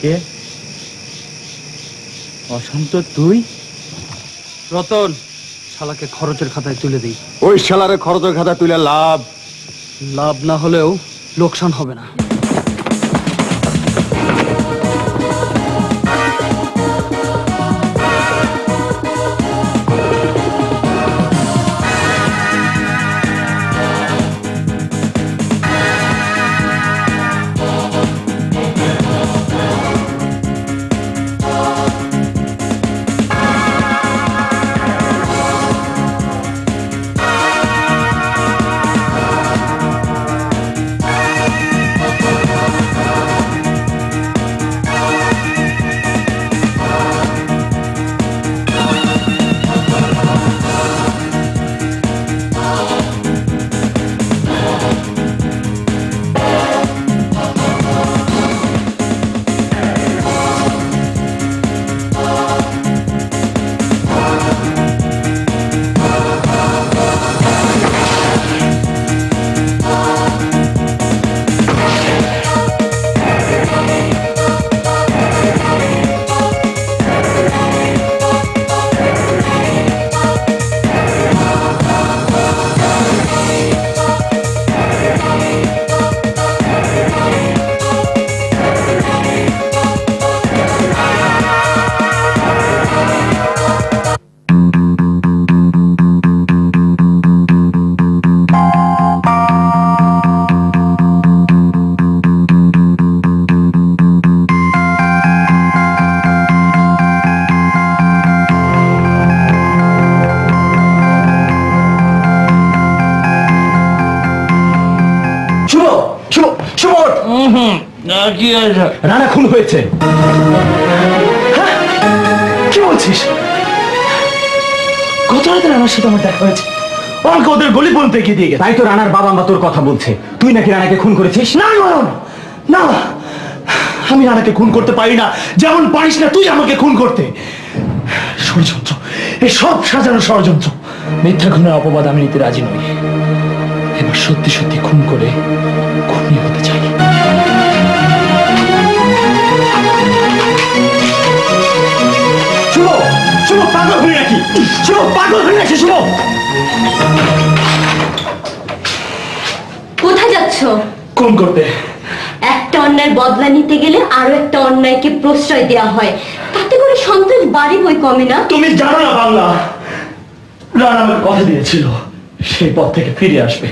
I: কে? অশান্ত তুই?
K: রতন, শালাকে খরচের খাতায় তুলে দিই।
L: ওই শালারে খরচের খাতা তুলে লাভ
K: লাভ না হলেও লোকসান হবে না।
A: রানা খুন হয়েছে। কি বলছিস? গত রাতে রানার সাথে আমার দেখা হয়েছে, আমাকে ওদের গলি পর্যন্ত এগিয়ে দিয়ে গেছে।
M: তাই তো রানার বাবা মা তোর কথা বলছে, তুই নাকি রানাকে খুন করেছিস।
A: না না, আমি রানাকে খুন করতে পারি না, যেমন পারিস না তুই আমাকে খুন করতে। ষড়যন্ত্র, এই সব সাজানো ষড়যন্ত্র।
I: মিথ্যা খুনের অপবাদ আমি নিতে রাজি নই। এবার সত্যি সত্যি খুন করে খুনি হতে চাই।
A: শুভ, শুভ পাগল হয়ে নাকি? শুভ পাগল হয়ে নাকি? শুভ,
D: কোথায় যাচ্ছ?
A: খুন করতে।
D: একটা অন্যায়ের বদলা নিতে গেলে আরো একটা অন্যায়কে প্রশ্রয় দেওয়া হয়, তাতে করে সন্ত্রাস বাড়ি বই কমে না।
A: তুমি জানো না বাংলা, রানা আমাকে কথা দিয়েছিল সেই পথ থেকে ফিরে আসবে,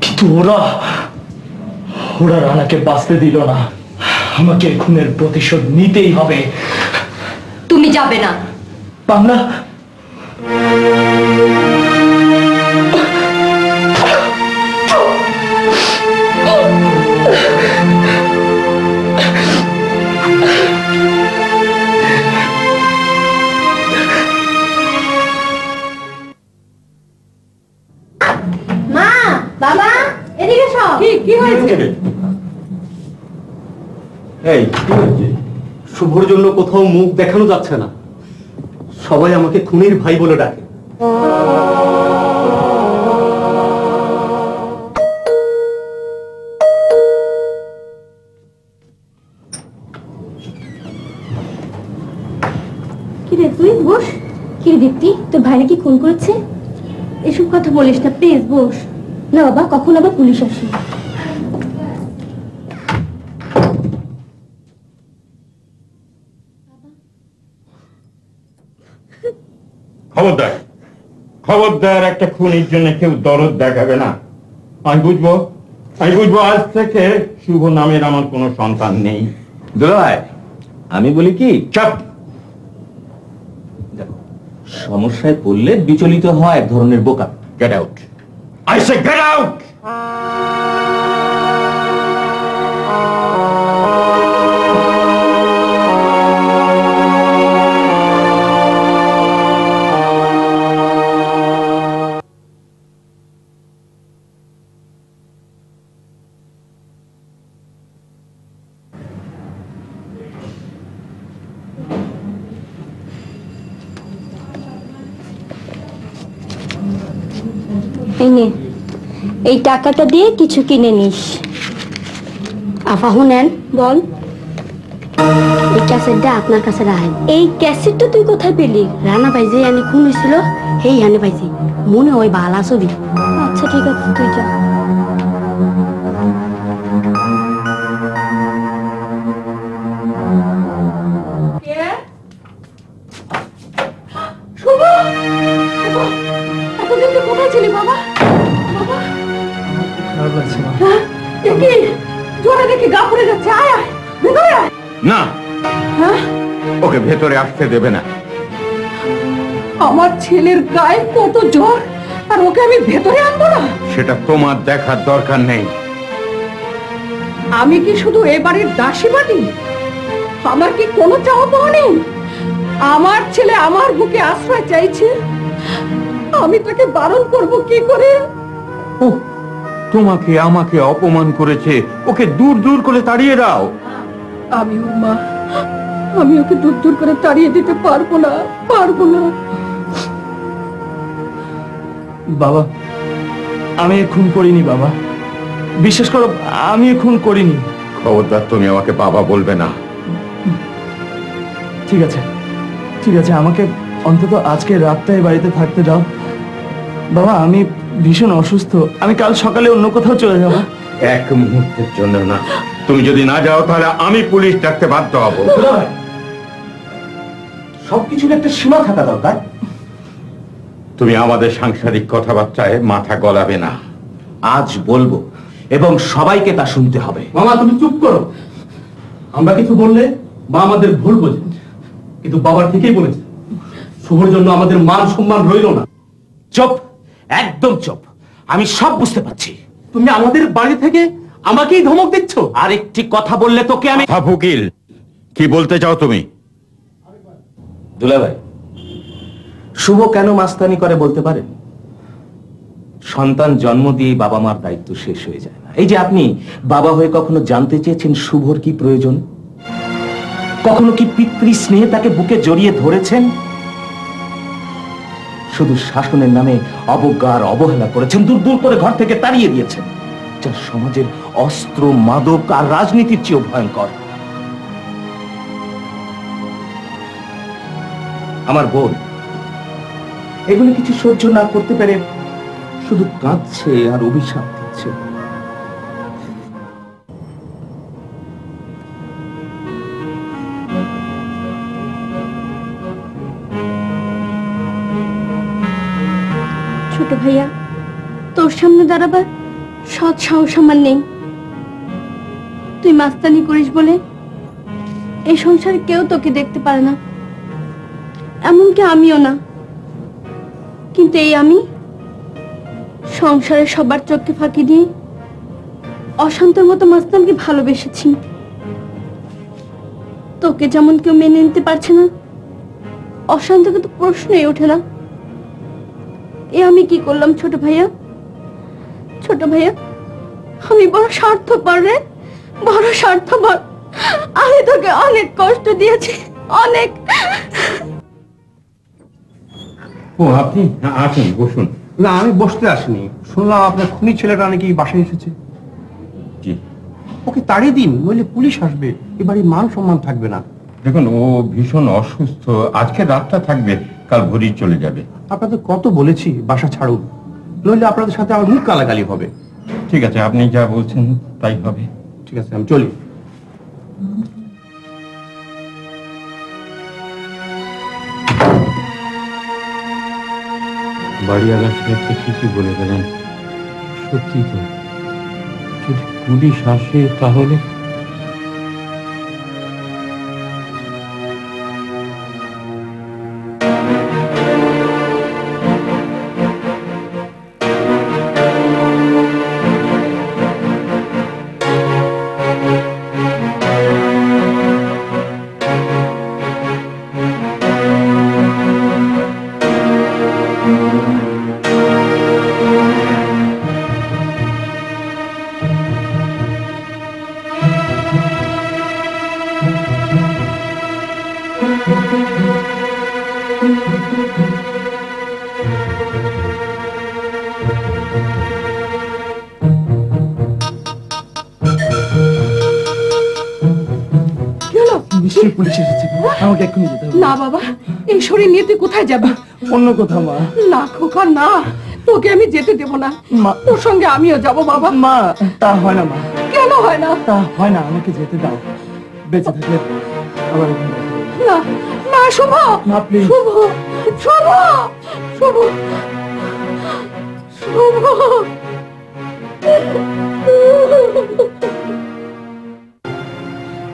A: কিন্তু ওরা রানাকে বাঁচতে দিল না। আমাকে খুনের প্রতিশোধ নিতেই হবে।
D: তুমি যাবে না।
A: বাংলা,
D: মা, বাবা, এদিকে সব।
E: কি হয়েছে?
M: এই কি হয়েছে? শুভর জন্য কোথাও মুখ দেখানো যাচ্ছে না, সবাই আমাকে খুনির ভাই বলে ডাকে।
D: কিরে তুই বস। কিরে দীপ্তি, তোর ভাই নাকি খুন করেছে? এসব কথা বলিস না প্লিজ, বস না বাবা, কখন আবার পুলিশ আসে।
F: খবরদার, খবরদার, একটা খুনির জন্য কেউ দরদ দেখাবে না। আমি বুঝবো আজ থেকে শুভ নামের আমার কোনো সন্তান নেই।
C: দুলাভাই, আমি বলি কি,
F: চাপ।
C: সমস্যায় পড়লে বিচলিত হয় এক ধরনের বোকা।
F: Get out, I say get out.
D: এই নে, এই টাকাটা দিয়ে কিছু কিনে নিস। আফাহু নেন, বল।
N: এই ক্যাসেটটা আপনার কাছে রাখেন।
D: এই ক্যাসেটটা তুই কোথায় পেলি?
N: রানা ভাই যে আনি খুন হয়েছিল সেই হানি পাইছি, মনে হয় ভালো ছবি।
D: আচ্ছা ঠিক আছে, তুই যা।
E: শুভ, এতদিন তুই কোথায় ছিলি বাবা? বাবা,
A: খারাপ লাগছে মা।
E: হ্যাঁ? এ কি? জোরে দেখি গা পড়ে যাচ্ছে। আয় আয়, ভেতরে আয়।
F: না,
E: হ্যাঁ?
F: ওকে ভেতরে আসতে দেবে না।
E: আমার ছেলের গায়ে কত জ্বর, আর ওকে আমি ভেতরে আনবো না?
F: সেটা তোমার দেখার দরকার নেই।
E: আমি কি শুধু এ বাড়ির দাসী বাটি? আমার কি কোনো চাওয়া পাওয়া নেই? আমার ছেলে আমার বুকে আশ্রয় চাইছে, আমি তাকে বারণ করব কি করে?
F: ও তোমাকে আমাকে অপমান করেছে, ওকে দূর দূর করে তাড়িয়ে দাও।
E: আমি ওর মা, আমি ওকে দূর দূর করে তাড়িয়ে দিতে পারবো না, পারবো না।
A: বাবা, আমি খুন করিনি বাবা, বিশ্বাস করো আমি খুন করিনি।
F: খবরদার তুমি আমাকে বাবা বলবে না।
A: ঠিক আছে ঠিক আছে, আমাকে অন্তত আজকে রাতটা এই বাড়িতে থাকতে দাও বাবা। আমি ভীষণ অসুস্থ, আমি কাল সকালে অন্য কোথাও চলে যাব।
F: এক মুহূর্তের জন্য না। তুমি যদি না যাও তাহলে আমি পুলিশ ডাকতে বাধ্য হব।
C: সবকিছুর একটা সীমা থাকা দরকার।
F: তুমি আমাদের সাংসারিক কথাবার্তায় মাথা গলাবে না।
C: আজ বলবো এবং সবাইকে তা শুনতে হবে।
M: মামা তুমি চুপ করো। আমরা কিছু বললে মা আমাদের ভুল বোঝে, কিন্তু বাবার ঠিকই বলেছে, শুভর জন্য আমাদের মান সম্মান রইল না।
C: চুপ, একদম চুপ। আমি সব বুঝতে পারছি।
M: তুমি আমাদের বাড়ি থেকে আমাকেই ধমক দিচ্ছ।
C: আর একটি কথা বললে তোকে আমি।
F: উকিল, কি বলতে চাও তুমি?
C: দুলাভাই, শুভ কেন মাস্তানি করে বলতে পারেন? সন্তান জন্ম দিয়ে বাবা মার দায়িত্ব শেষ হয়ে যায় না। এই যে আপনি বাবা হয়ে কখনো জানতে চেয়েছেন শুভর কি প্রয়োজন? কখনো কি পিতৃ স্নেহে তাকে বুকে জড়িয়ে ধরেছেন? শুধু শাসনের নামে অবজ্ঞা আর অবহেলা করেছেন, দূর দূর করে ঘর থেকে তাড়িয়ে দিয়েছেন, যা সমাজের অস্ত্র, মাদক আর রাজনীতির চেয়েও ভয়ঙ্কর। আমার বোন এগুলো কিছু সহ্য না করতে পেরে শুধু কাঁদছে আর অভিশাপ দিচ্ছে।
D: ছোট ভাইয়া, তোর সামনে দাঁড়াবার সৎ সাহস আমার নেই। তুই মাস্তানি করিস বলে এই সংসারে কেউ তোকে দেখতে পারে না, এমনকি আমিও না। কিন্তু এই আমি সংসারে সবার চোখকে ফাঁকি দিয়ে অশান্তর মতো মাস্তানকে ভালোবেসেছি। তোকে যেমন কেউ মেনে নিতে পারছে না, অশান্তকে তো প্রশ্নই ওঠে না। এ আমি কি করলাম ছোট ভাইয়া? ছোট ভাইয়া, আমি বড় স্বার্থপর রে, বড় স্বার্থপর। আমি তোকে অনেক কষ্ট দিয়েছি, অনেক।
F: ও আপনি আসুন, বসুন।
M: না, আমি বসতে আসিনি। শুনলাম আপনার খুনি ছেলেটা নাকি বাসায় এসেছে।
F: জি।
M: ওকে তাড়িয়ে দিন, নইলে পুলিশ আসবে, এবারে মান সম্মান থাকবে না।
F: দেখুন, ও ভীষণ অসুস্থ, আজকে রাতটা থাকবে, কাল ভোরই চলে যাবে।
M: আপনাদের কত বলেছি বাসা ছাড়ুন, নইলে আপনাদের সাথে আমার মুখ গালাগালি হবে।
F: ঠিক আছে, আপনি যা বলছেন তাই হবে।
M: ঠিক আছে, আমি চলি।
F: বাড়িওয়ালা সাহেব তো ঠিকই বলে গেলেন, সত্যি তো, যদি পুলিশ আসে তাহলে।
A: পুলিশ এসেছে, আমাকে এক্ষুনি যেতে হবে।
E: না বাবা, এই শরীর নিয়ে তুই কোথায় যাবি?
A: অন্য কোথাও মা।
E: না খোকা না, তোকে আমি যেতে দেব না। তোর সঙ্গে আমিও যাব বাবা।
A: মা তা হয় না মা।
E: কেন হয় না?
A: তা হয় না, আমাকে যেতে দাও। বেঁচে থাকলে আবার এখানে যেতে হবে।
E: না না শুভ,
A: মা প্লিজ।
E: শুভ শুভ শুভ শুভ।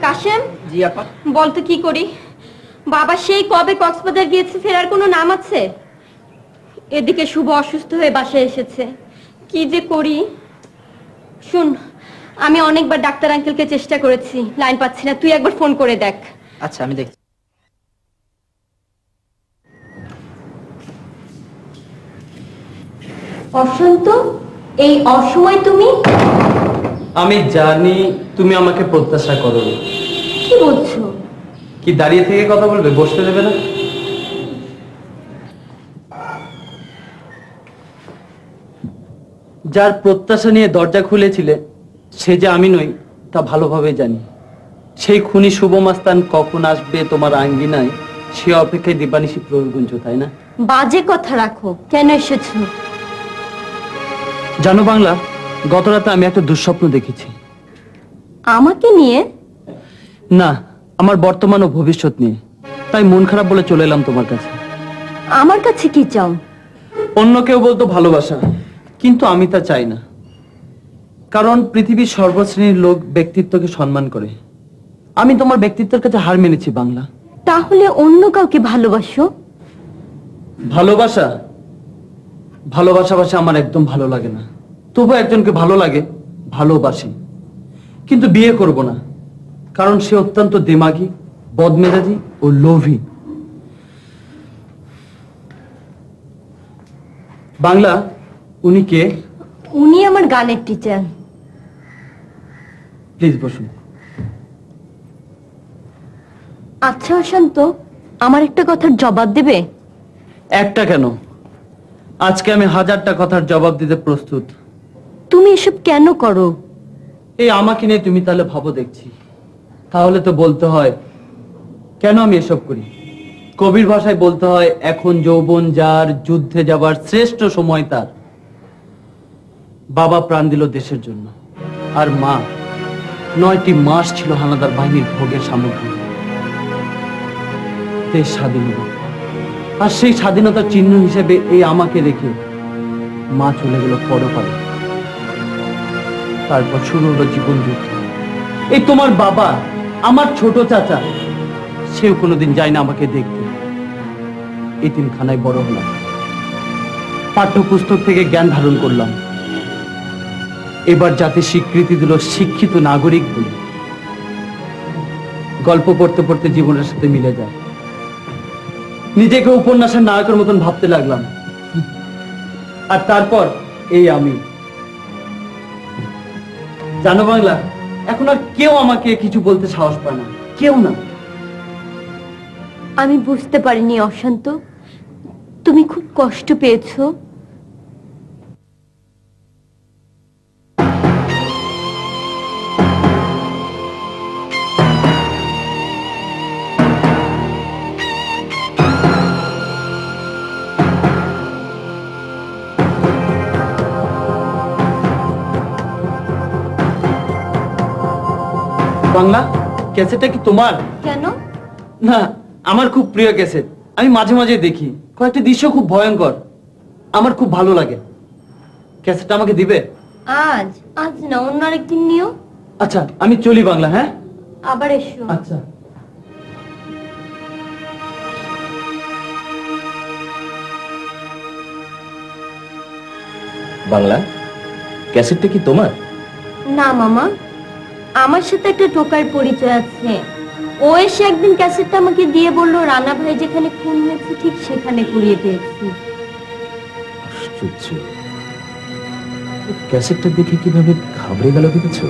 D: কাশেম,
A: জি আপা।
D: বলতো কি করি? বাবা সেই কবে কক্সবাজার গিয়েছে, ফেরার কোনো নাম আছে? এদিকে শুভ অসুস্থ হয়ে বাসায় এসেছে, কি যে করি। শুন, আমি অনেকবার ডাক্তার আঙ্কেলকে চেষ্টা করেছি, লাইন পাচ্ছি না, তুই একবার ফোন করে দেখ।
A: আচ্ছা আমি দেখছি।
D: অশান্ত, এই অসময় তুমি?
K: আমি জানি তুমি আমাকে প্রত্যাশা করো।
D: কি বলছো?
K: কি দাঁড়িয়ে থেকে কথা বলবে, বসতে দেবে না? যার প্রত্যাশা নিয়ে দরজা খুলেছিলে সে যে আমি নই তা ভালোভাবে জানি। সেই খুনি শুভ মাস্তান কখন আসবে তোমার আঙ্গিনায় সে অপেক্ষায় দিবানিশি প্রহরগুঞ্জ, তাই না?
D: বাজে কথা রাখো, কেন এসেছো?
K: জানো বাংলা, গত রাতে আমি একটা দুঃস্বপ্ন দেখেছি।
D: আমাকে নিয়ে?
K: না, আমার বর্তমান ও ভবিষ্যৎ নিয়ে। তাই মন খারাপ বলে চলে এলাম তোমার কাছে।
D: আমার কাছে কি চাও?
K: অন্য কেউ বলতো ভালোবাসা, কিন্তু আমি তা চাই না। কারণ পৃথিবীর সর্বশ্রেণীর লোক ব্যক্তিত্বকে সম্মান করে। আমি তোমার ব্যক্তিত্বের কাছে হার মেনেছি বাংলা।
D: তাহলে অন্য কাউকে ভালোবাসো?
K: ভালোবাসা ভালোবাসা আমার একদম ভালো লাগে না। তবু একজনকে ভালো লাগে, ভালোবাসি, কিন্তু বিয়ে করব না। কারণ সে অত্যন্ত দিমাগী, বদমেজাজি ও লোভী। বাংলা, উনি কে?
D: উনি আমার গানের টিচার।
K: প্লিজ বসুন।
D: আচ্ছা অশান্ত, আমার একটা কথার জবাব দেবে?
K: একটা কেন, আজকে আমি 1000টা কথার জবাব দিতে প্রস্তুত।
D: তুমি এসব কেন করো?
K: এই আমাকে নিয়ে তুমি তাহলে ভাবো দেখছি। তাহলে তো বলতে হয় কেন আমি এসব করি। কবির ভাষায় বলতে হয়, এখন যৌবন যার, যুদ্ধে যাবার শ্রেষ্ঠ সময় তার। বাবা প্রাণ দিল দেশের জন্য, আর মা 9টি মাস ছিল হানাদার বাহিনীর ভোগের সামগ্রী। দেশ স্বাধীন হলো, আর সেই স্বাধীনতার চিহ্ন হিসেবে এই আমাকে রেখে মা চলে গেল পরপারে। তারপর শুরু হলো জীবন যুদ্ধ। এই তোমার বাবা, আমার ছোট চাচা, সেও কোনোদিন যায় না আমাকে দেখতে। এতিমখানায় বড় হলাম, পাঠ্যপুস্তক থেকে জ্ঞান ধারণ করলাম। এবার জাতি স্বীকৃতি দিল শিক্ষিত নাগরিক বলে। গল্প পড়তে পড়তে জীবনের সাথে মিলে যায়। নিজেকে উপন্যাসের নায়কের মতন ভাবতে লাগলাম। আর তারপর এই আমি। জানো বাংলা, এখন আর কেউ আমাকে কিছু বলতে সাহস পায় না, কেউ না।
D: আমি বুঝতে পারিনি অশান্ত, তুমি খুব কষ্ট পেয়েছো।
K: বাংলা, ক্যাসেটটা কি তোমার?
D: কেন?
K: না, আমার খুব প্রিয় ক্যাসেট। আমি মাঝে মাঝে দেখি। কয়েকটা দৃশ্য খুব ভয়ঙ্কর, আমার খুব ভালো লাগে। ক্যাসেটটা আমাকে দিবে?
D: আজ আজ না, অন্য আরেকদিন নিও।
K: আচ্ছা, আমি চলি বাংলা। হ্যাঁ,
D: আবার এসো।
K: আচ্ছা।
C: বাংলা, ক্যাসেটটা কি তোমার?
D: না মামা, আমার সাথে একটা টোকার পরিচয় আছে। ও এসে একদিন ক্যাসেটটা আমাকে দিয়ে বলল, রানা ভাই যেখানে খুন হয়েছে ঠিক সেখানে কুড়িয়ে পেয়েছি।
C: আশ্চর্য, ক্যাসেটটা দেখে কিভাবে ঘাবড়ে গেল দেখেছো?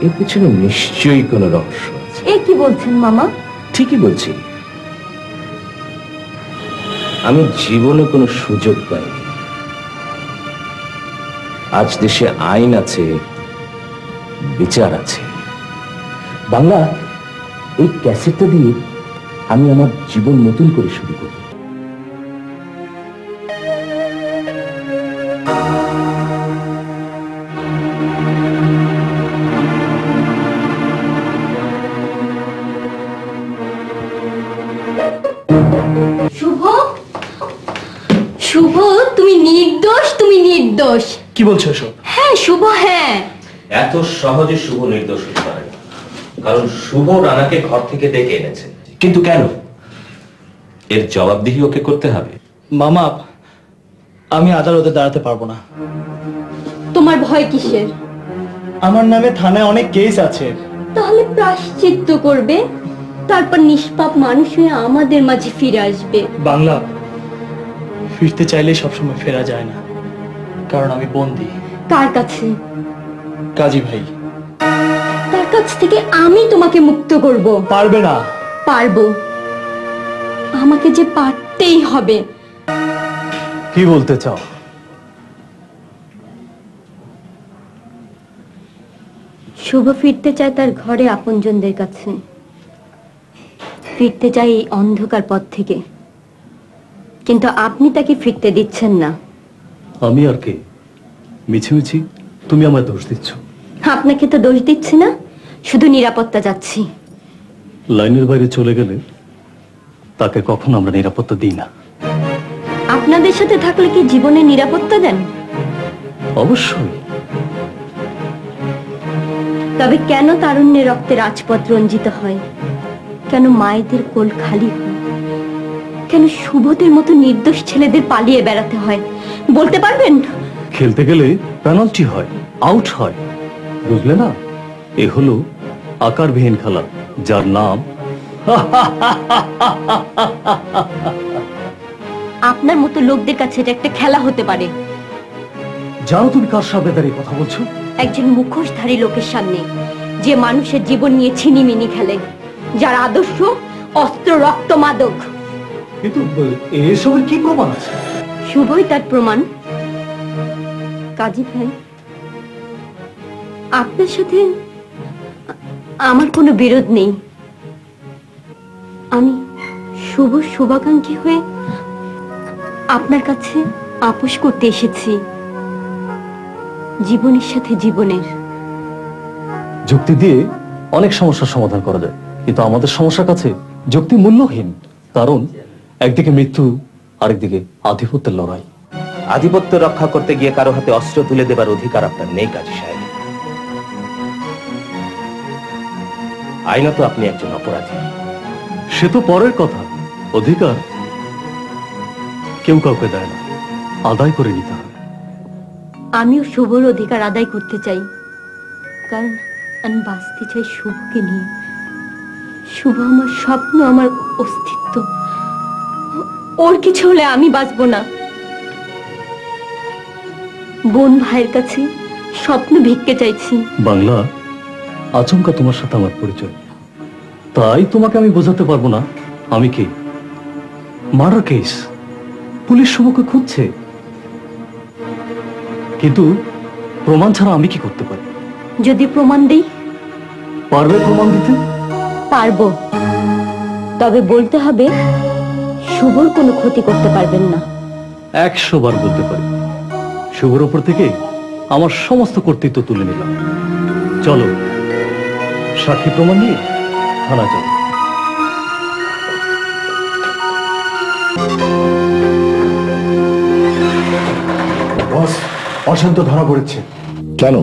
C: এর পিছনে নিশ্চয়ই কোনো রহস্য আছে।
D: এ কি বলছেন মামা?
C: ঠিকই বলছি। আমি জীবনে কোনো সুযোগ পাইনি। আজ দেশে আইন আছে, বিচার আছে, বাংলা, এই ক্যাসেটটা দিয়ে আমি আমার জীবন নতুন করে শুরু করব।
D: শুভ, শুভ, তুমি নির্দোষ, তুমি নির্দোষ।
A: কি বলছো এসব?
D: হ্যাঁ শুভ, হ্যাঁ।
C: এত সহজে শুভ নির্দোষ হতে পারে না, কারণ শুভ রানাকে ঘর থেকে ডেকে এনেছে। কিন্তু কেন? এর জবাবদিহি ওকে করতে হবে।
A: মামা, আমি আদালতে দাঁড়াতে পারবো না।
D: তোমার ভয় কিসের?
A: আমার নামে থানায় অনেক কেস আছে।
D: তাহলে প্রায়শ্চিত্ত করবে, তারপর নিষ্পাপ মানুষ হয়ে আমাদের মাঝে ফিরে আসবে।
A: বাংলা, ফিরতে চাইলেই সবসময় ফেরা যায় না, কারণ আমি বন্দী।
D: কার কাছে?
A: কাজী ভাই।
D: তার কাছ থেকে আমি তোমাকে মুক্ত করব।
A: পারবে না।
D: পারবো, আমাকে যে পারতেই হবে।
B: কি বলতে চাও?
D: শুভ ফিরতে চায় তার ঘরে আপনজনদের কাছে, ফিরতে চায় এই অন্ধকার পথ থেকে, কিন্তু আপনি তাকে ফিরতে দিচ্ছেন না।
B: আমি আর কে? মিছিমিছি তুমি আমায় দোষ দিচ্ছ।
D: আপনাকে তো দোষ দিচ্ছি না, শুধু নিরাপত্তা যাচ্ছি।
B: লাইনের বাইরে চলে গেলে তাকে কখনো আমরা নিরাপত্তা দিই না।
D: আপনাদের সাথে থাকলে কি জীবনে নিরাপত্তা দেন?
B: অবশ্যই।
D: তবে কেন তারুণ্যের রক্তে রাজপথ রঞ্জিত হয়? কেন মায়েদের কোল খালি হয়? কেন শুভদের মতো নির্দোষ ছেলেদের পালিয়ে বেড়াতে হয়? বলতে পারবেন?
B: খেলতে গেলে পেনাল্টি হয়, আউট হয়, বুঝলে না? এ হলো আকারবিহীন খেলা, যার নাম
D: আপনার মতো লোকদের কাছে এটা একটা খেলা হতে পারে।
B: জানো তুমি কার সামনে দাঁড়িয়ে কথা বলছো?
D: একজন মুখোশধারী লোকের সামনে, যে মানুষের জীবন নিয়ে ছিনিমিনি খেলে, যার আদর্শ অস্ত্র, রক্ত, মাদক।
B: কিন্তু এসবের কি প্রমাণ আছে?
D: শুভই তার প্রমাণ। কাজী ভাই, আপনার সাথে আমার কোনো বিরোধ নেই। আমি শুভ শুভাকাঙ্ক্ষী হয়ে আপনার কাছে আপোষ করতে এসেছি, জীবনের সাথে জীবনের।
B: যুক্তি দিয়ে অনেক সমস্যার সমাধান করা যায়, কিন্তু আমাদের সমস্যার কাছে যুক্তি মূল্যহীন। কারণ একদিকে মৃত্যু, আরেকদিকে আধিপত্যের লড়াই।
C: আধিপত্য রক্ষা করতে গিয়ে কারো হাতে অস্ত্র তুলে দেবার অধিকার আপনার নেই কাজী সাহেব। আইনত আপনি একজন অপরাধী।
B: সে তো পরের কথা। অধিকার কেউ কাউকে দেয় না, আদায় করে নিতে হবে।
D: আমিও শুভর অধিকার আদায় করতে চাই, কারণ আমি বাঁচতে চাই শুভকে নিয়ে। শুভ আমার স্বপ্ন, আমার অস্তিত্ব। ওর কিছু হলে আমি বাঁচবো না। বোন ভাইয়ের কাছে স্বপ্ন ভিক্ষে চাইছি।
B: বাংলা, আচমকা তোমার সাথে আমার পরিচয়, তাই তোমাকে আমি বোঝাতে পারবো না আমি কে। মার্ডার কেস, পুলিশ শুভকে খুঁজছে, কিন্তু প্রমাণ ছাড়া আমি কি করতে পারি?
D: যদি প্রমাণ দেই?
B: পারবে প্রমাণ দিতে?
D: পারবো, তবে বলতে হবে শুভর কোনো ক্ষতি করতে পারবেন না।
B: 100 বার বলতে পারি। শুভর ওপর থেকে আমার সমস্ত কর্তৃত্ব তুলে নিলাম। চলো, সাক্ষী প্রমাণ নিয়ে থানা চলো।
L: বস, অশান্ত ধরা পড়েছে। কেন?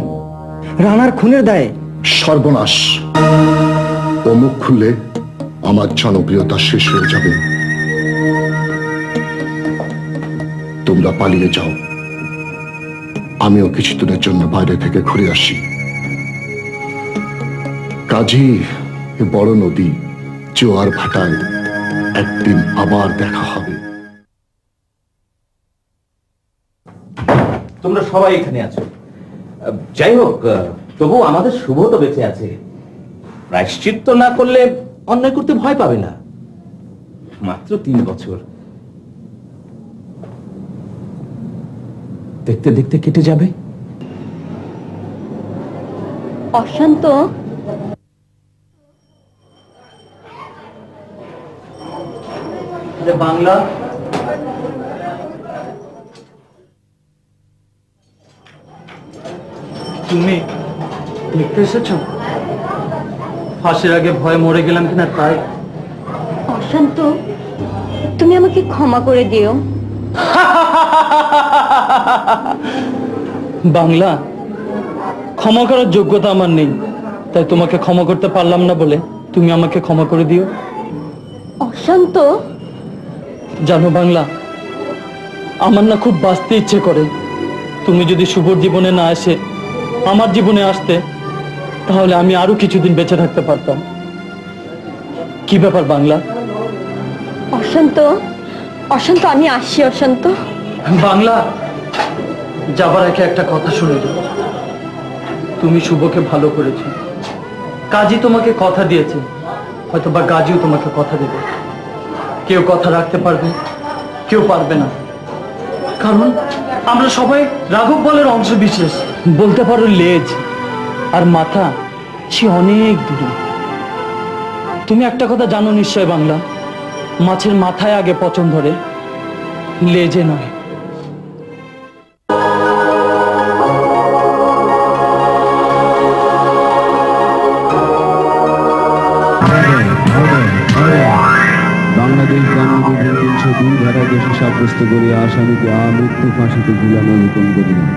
A: রানার খুনের দায়ে।
L: সর্বনাশ! ও মুখ খুললে আমার জনপ্রিয়তা শেষ হয়ে যাবে। তোমরা পালিয়ে যাও, আমিও কিছুদিনের জন্য বাইরে থেকে ঘুরে আসি। কাজী, এ বড় নদী, জোয়ার ভাটায় একদিন আবার দেখা হবে।
C: তোমরা সবাই এখানে আছো। যাই হোক, তবু আমাদের শুভ তো বেঁচে আছে। প্রায়শ্চিত্ত না করলে অন্যায় করতে ভয় পাবে না। মাত্র 3 বছর, দেখতে দেখতে কেটে যাবে।
D: অশান্ত,
K: যে বাংলা, তুমি লিখতে এসেছো? ফাঁসির আগে ভয়ে মরে গেলাম কিনা তাই।
D: অশান্ত, তুমি আমাকে ক্ষমা করে দিও।
K: বাংলা, ক্ষমা করার যোগ্যতা আমার নেই, তাই তোমাকে ক্ষমা করতে পারলাম না বলে তুমি আমাকে ক্ষমা করে দিও।
D: অশান্ত,
K: জানো বাংলা, আমার না খুব বাঁচতে ইচ্ছে করে। তুমি যদি শুভর জীবনে না এসে আমার জীবনে আসতে, তাহলে আমি আরো কিছুদিন বেঁচে থাকতে পারতাম। কি ব্যাপার বাংলা?
D: অশান্ত, অশান্ত, আমি আসি। অশান্ত,
K: বাংলা, যাবার আগে একটা কথা শুনে যাও। তুমি শুভকে ভালো করেছো, কাজী তোমাকে কথা দিয়েছে, হয়তো বা গাজীও তোমাকে কথা দেবে। কেউ কথা রাখতে পারবে, কেউ পারবে না, কারণ আমরা সবাই রাঘব বলের অংশ বিশেষ। বলতে পারো লেজ আর মাথা সে অনেক দূরে। তুমি একটা কথা জানো নিশ্চয় বাংলা, মাছের মাথায় আগে পচন ধরে, লেজে নয়।
O: বাংলাদেশ দণ্ডবিধির ৩০২ ধারা দোষী সাব্যস্ত করিয়া আসামিকে আমৃত্যু ফাঁসিতে ঝুলানো হুকুম করিলেন।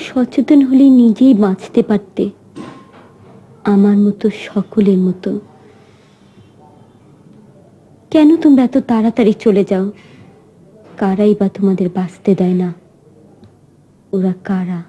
D: সচেতন হলে নিজেই বাঁচতে পারতে, আমার মতো সকলের মতো। কেন তোমরা এত তাড়াতাড়ি চলে যাও? কারাই বা তোমাদের বাঁচতে দেয় না? ওরা কারা?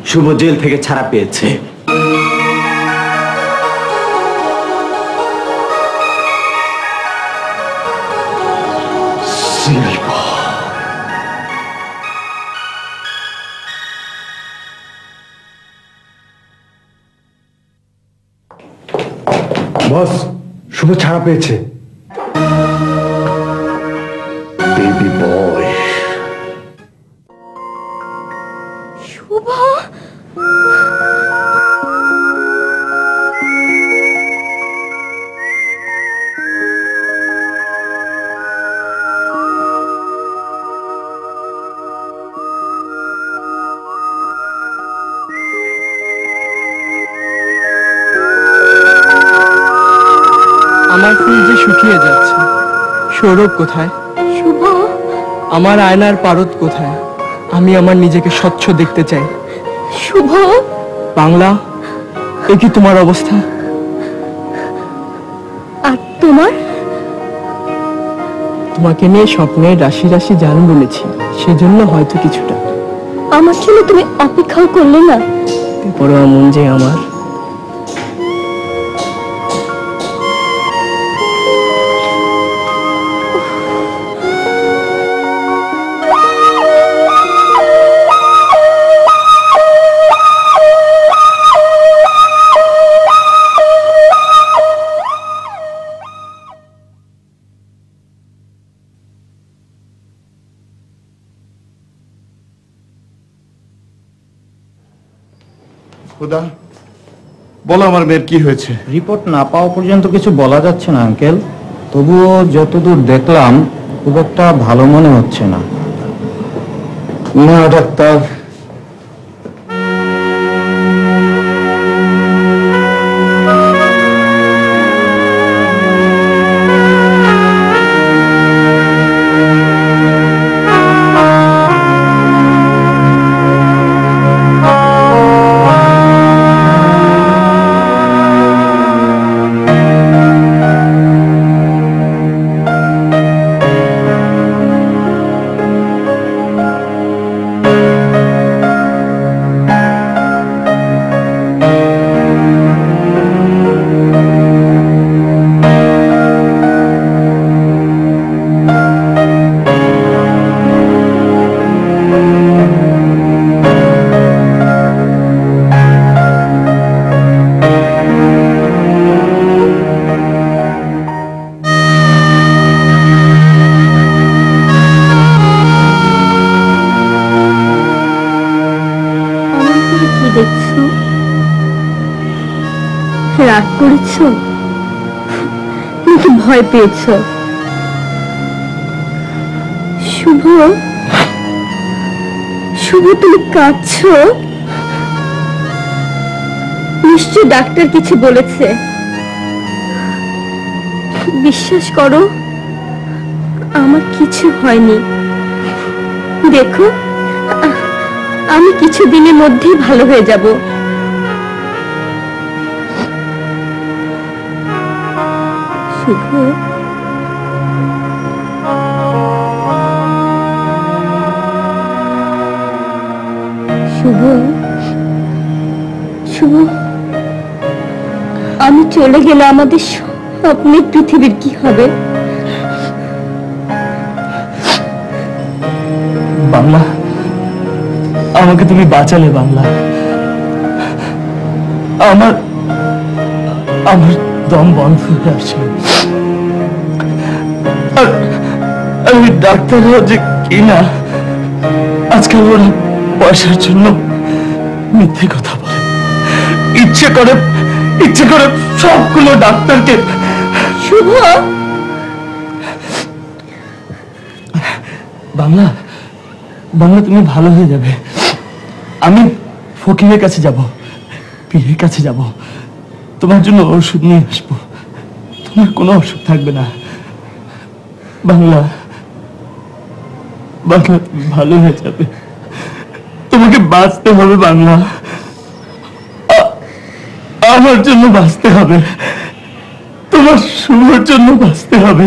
C: শুভ জেল থেকে ছাড়া পেয়েছে।
L: বস, শুভ ছাড়া পেয়েছে। বেবি বয়।
D: শুভ,
I: আমার ফুল যে শুকিয়ে যাচ্ছে। সৌরভ কোথায়?
D: শুভ,
I: আমার আয়নার পারদ কোথায়? আমি আমার নিজেকে স্বচ্ছ দেখতে চাই।
D: শুভ,
I: বাংলা, এ কি তোমার অবস্থা?
D: আর তোমার?
I: তোমাকে নিয়ে স্বপ্নে রাশি রাশি জান বলেছি, সেজন্য হয়তো কিছুটা।
D: আমার জন্য তুমি অপেক্ষাও করলে না।
I: পরোয়া মন যে আমার।
H: খুদা, বলো আমার মেয়ের কি হয়েছে?
P: রিপোর্ট না পাওয়া পর্যন্ত কিছু বলা যাচ্ছে না আঙ্কেল। তবুও যতদূর দেখলাম খুব একটা ভালো মনে হচ্ছে না।
H: না ডাক্তার,
D: দেখছো? রাগ করেছো নাকি ভয় পেয়েছো? শুভ, শুভ তুমি কাঁদছো? নিশ্চয় ডাক্তার কিছু বলেছে। বিশ্বাস করো, আমার কিছু হয়নি। দেখো, আমি কিছুদিনের মধ্যেই ভালো হয়ে যাব। শুভ, শুভ, শুভ, আমি চলে গেলে আমাদের স্বপ্নের পৃথিবীর কি হবে?
I: বাংলা, আমাকে তুমি বাঁচালে বাংলা। আমার আমার দম বন্ধ হয়ে আসছে। আর আমি ডাক্তাররা যে কিনা আজকাল ওরা পয়সার জন্য মিথ্যে কথা বলে। ইচ্ছে করে সবগুলো ডাক্তারকে।
D: শুভ,
I: বাংলা, বাংলা তুমি ভালো হয়ে যাবে। আমি ফকিরের কাছে যাব, পীরের কাছে যাব, তোমার জন্য ওষুধ নিয়ে আসবো। তোমার কোনো অসুখ থাকবে না। বাংলা, বাংলা তুমি ভালো হয়ে যাবে। তোমাকে বাঁচতে হবে বাংলা, আমার জন্য বাঁচতে হবে, তোমার শুভর জন্য বাঁচতে হবে।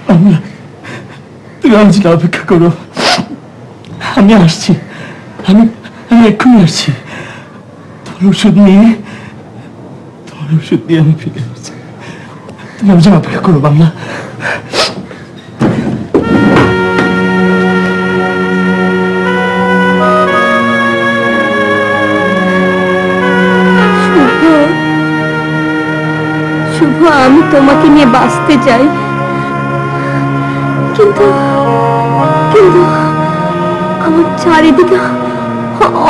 I: বাংলা, তুমি আমার জন্য অপেক্ষা করো, আমি আসছি। আমি
A: আমি এক্ষুনি আসছি। তোমার ওষুধ নিয়ে আমি ফিরে আসছি। তুমি আমার জন্য অপেক্ষা করো বাংলা।
D: শুভ, আমি তোমাকে নিয়ে বাঁচতে চাই, কিন্তু কিন্তু আমার চারিদিকে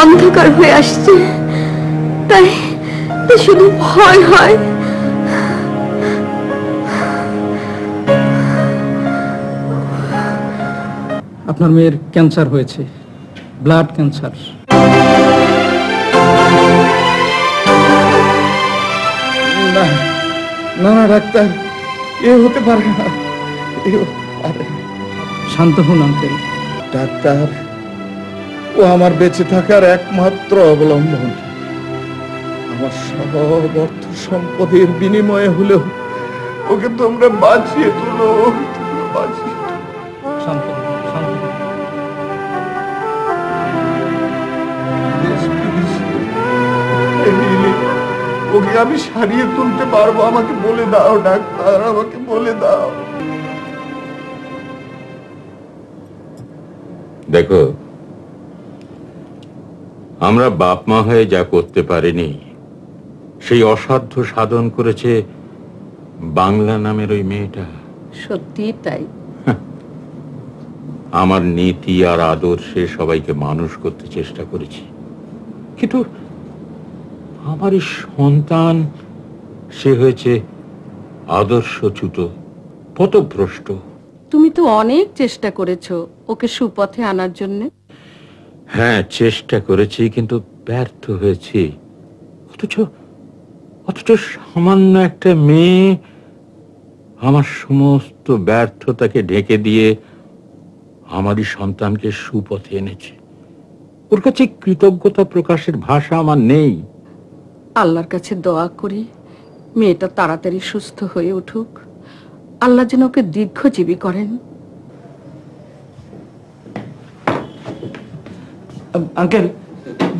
D: অন্ধকার হয়ে আসছে, তাই শুধু ভয় হয়।
K: আপনার মেয়ের ক্যান্সার হয়েছে, ব্লাড ক্যান্সার।
H: না না না ডাক্তার, এ হতে পারে না, এ হতে পারে না।
K: শান্ত হন আঙ্কেল।
H: ডাক্তার, ও আমার বেঁচে থাকার একমাত্র অবলম্বন। আমার সব অর্থ সম্পদের বিনিময়ে হলেও ওকে তোমরা বাঁচিয়ে তুলো, বাঁচিয়ে তুলো।
K: শান্ত শান্ত।
H: ওকে আমি সারিয়ে তুলতে পারবো, আমাকে বলে দাও ডাক্তার, আমাকে বলে দাও।
F: দেখো, আমরা বাপ মা হয়ে যা করতে পারিনি সেই অসাধ্য সাধন করেছে বাংলা নামের ওই মেয়েটা।
E: সত্যি তাই।
F: আমার নীতি আর আদর্শে সবাইকে মানুষ করতে চেষ্টা করেছি, কিন্তু আমার এই সন্তান সে হয়েছে আদর্শচ্যুত, পথভ্রষ্ট।
E: তুমি তো অনেক চেষ্টা করেছো ওকে সুপথে আনার জন্য।
F: হ্যাঁ, চেষ্টা করেছি, কিন্তু ব্যর্থ হয়েছি। অথচ সামান্য একটা মেয়ে আমার সমস্ত ব্যর্থতাকে ঢেকে দিয়ে আমারই সন্তানকে সুপথে এনেছে। ওর কাছে কৃতজ্ঞতা প্রকাশের ভাষা আমার নেই।
E: আল্লাহর কাছে দোয়া করি মেয়েটা তাড়াতাড়ি সুস্থ হয়ে উঠুক, আল্লাহ যেন ওকে দীর্ঘজীবী করেন।
A: আঙ্কেল,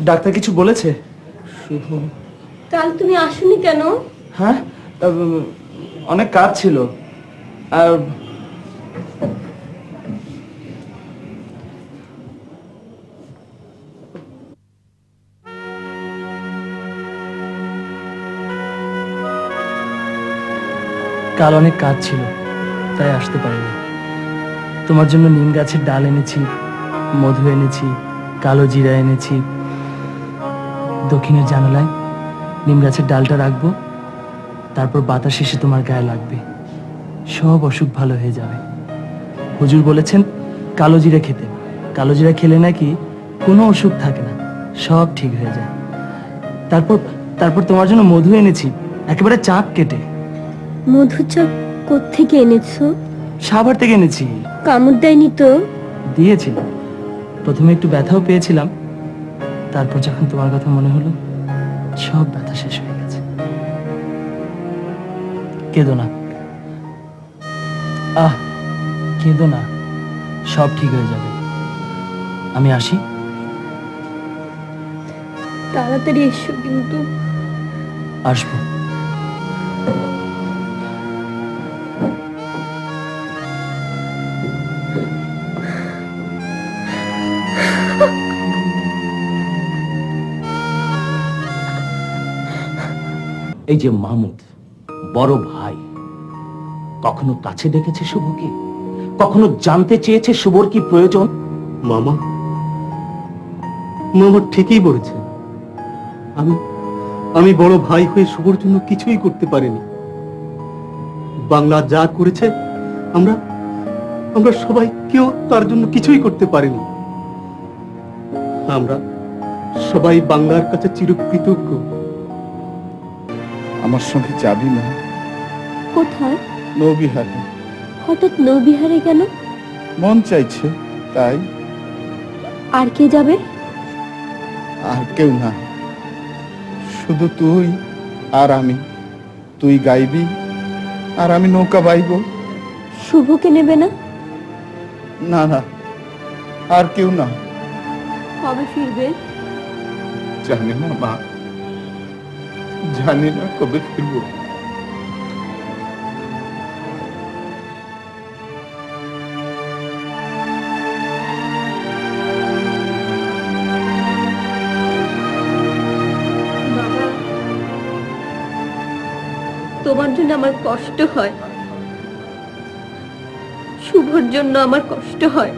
A: ডাক্তার কিছু বলেছে?
D: কাল তুমি আসোনি কেন?
A: হ্যাঁ, অনেক কাজ ছিল। আর
I: কাল অনেক কাজ ছিল, তাই আসতে পারিনি। তোমার জন্য নিম গাছের ডাল এনেছি, মধু এনেছি, কালো জিরা এনেছি। দক্ষিণের জানালায় নিম গাছের ডালটা রাখবো, তারপর বাতাস এসে তোমার গায়ে লাগবে, সব অসুখ ভালো হয়ে যাবে। হুজুর বলেছেন কালো জিরা খেতে, কালো জিরা খেলে নাকি কোনো অসুখ থাকে না, সব ঠিক হয়ে যায়। তারপর তারপর তোমার জন্য মধু এনেছি, একেবারে চাক কেটে।
D: মধু চাক কোত্থেকে এনেছো?
I: সাভার থেকে এনেছি।
D: কামড় দেয়নি তো?
I: দিয়েছিল, প্রথমে একটু ব্যথাও পেয়েছিলাম, তারপর যখন তোমার কথা মনে হলো সব ব্যথা শেষ হয়ে গেছে। কেঁদো না, কেঁদো না, সব ঠিক হয়ে যাবে। আমি আসি।
D: তাড়াতাড়ি এসো কিন্তু।
I: আসবো।
C: এই যে মাহমুদ, বড় ভাই, কখনো কাছে ডেকেছে শুভকে? কখনো জানতে চেয়েছে শুভর কি প্রয়োজন?
M: মামা ঠিকই বলেছে। আমি বড় ভাই হয়ে শুভর জন্য কিছুই করতে পারিনি। বাংলা যা করেছে আমরা সবাই কেউ তার জন্য কিছুই করতে পারিনি। আমরা সবাই বাংলার কাছে চিরকৃতজ্ঞ।
H: আমার সঙ্গে যাবি না?
D: কোথায়?
H: নৌবিহারে।
D: হঠাৎ নৌবিহারে কেন?
H: মন চাইছে তাই।
D: আর কে যাবে?
H: আর কেউ না, শুধু তুই আর আমি। তুই গাইবি আর আমি নৌকা বাইব।
D: শুভকে নেবে না?
H: না না, আর কেউ না।
D: কবে ফিরবে?
H: জানি না মা, জানি না কবে ফিরবো।
D: তোমার জন্য আমার কষ্ট হয়, শুভর জন্য আমার কষ্ট হয়।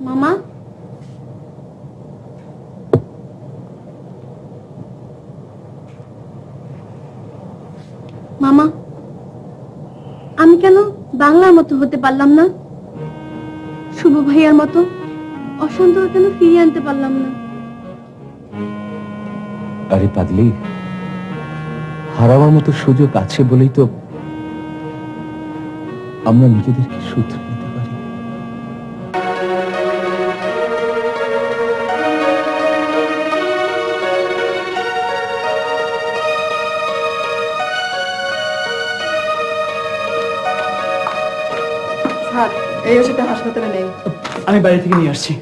N: মামা, মামা, আমি কেন বাংলার মতো হতে পারলাম না? শুভ ভাইয়ার মতো অশান্ত কেন ফিরিয়ে আনতে পারলাম না?
C: আরে পাগলি, হারাবার মতো সুযোগ আছে বলেই তো আমরা নিজেদেরকে শুধরে নিতে পারি।
E: স্যার, এই ওষুধটা হাসপাতালে নেই।
A: আমি বাড়ি থেকে নিয়ে আসছি।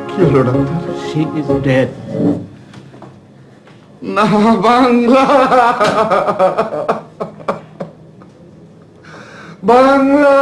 H: কি হলো ডাক্তার?
A: She is dead.
H: না, বাংলা, বাংলা।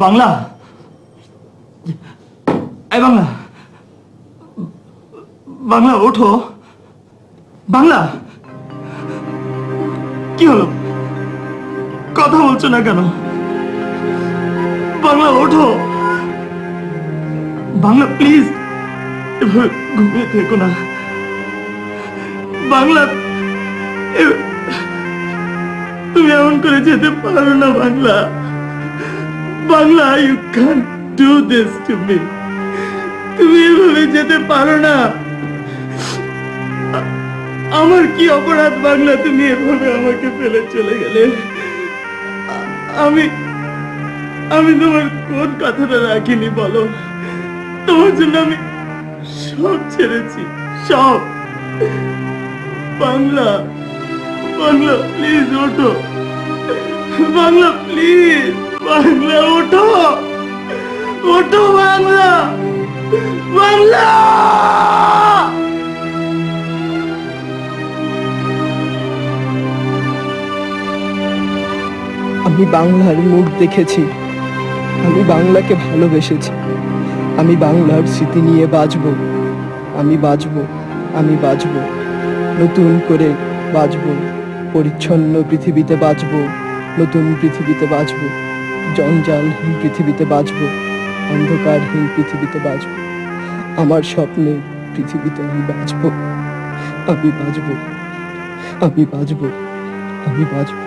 A: বাংলা, এই বাংলা, বাংলা ওঠো। বাংলা, কি হলো? কথা বলছো না কেন? বাংলা ওঠো। বাংলা প্লিজ, এভাবে ঘুমিয়ে থেকো না। বাংলা, তুমি এমন করে যেতে পারো না। Bangla, Bangla, you can't do this to me. তুমি এভাবে যেতে পারো না। আমার কি অপরাধ বাংলা, তুমি এভাবে আমাকে ফেলে চলে গেলে? আমি তোমার কোন কথাটা রাখিনি বলো? তোমার জন্য আমি সব ছেড়েছি, সব। বাংলা, বাংলা প্লিজ ওঠো। বাংলা প্লিজ, বাংলা ওঠো, ওঠো বাংলা, বাংলা।
I: আমি বাংলার মুখ দেখেছি, আমি বাংলাকে ভালোবেসেছি, আমি বাংলার স্মৃতি নিয়ে বাঁচব, আমি বাঁচব, আমি বাঁচব, নতুন করে বাঁচব, পরিচ্ছন্ন পৃথিবীতে বাঁচব, নতুন পৃথিবীতে বাঁচব, জঞ্জালহীন পৃথিবীতে বাঁচব, অন্ধকারহীন পৃথিবীতে বাঁচব, আমার স্বপ্নের পৃথিবীতে আমি বাঁচব, আমি বাঁচব, আমি বাঁচব, আমি বাঁচব।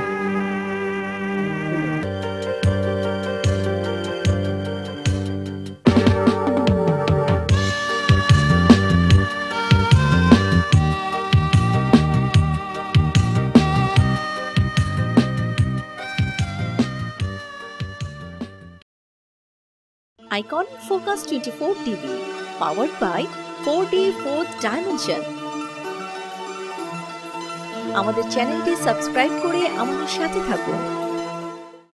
Q: Icon focus 24 TV, powered by 4D Fourth Dimension। আমাদের চ্যানেলটি সাবস্ক্রাইব করে আমাদের সাথে থাকুন।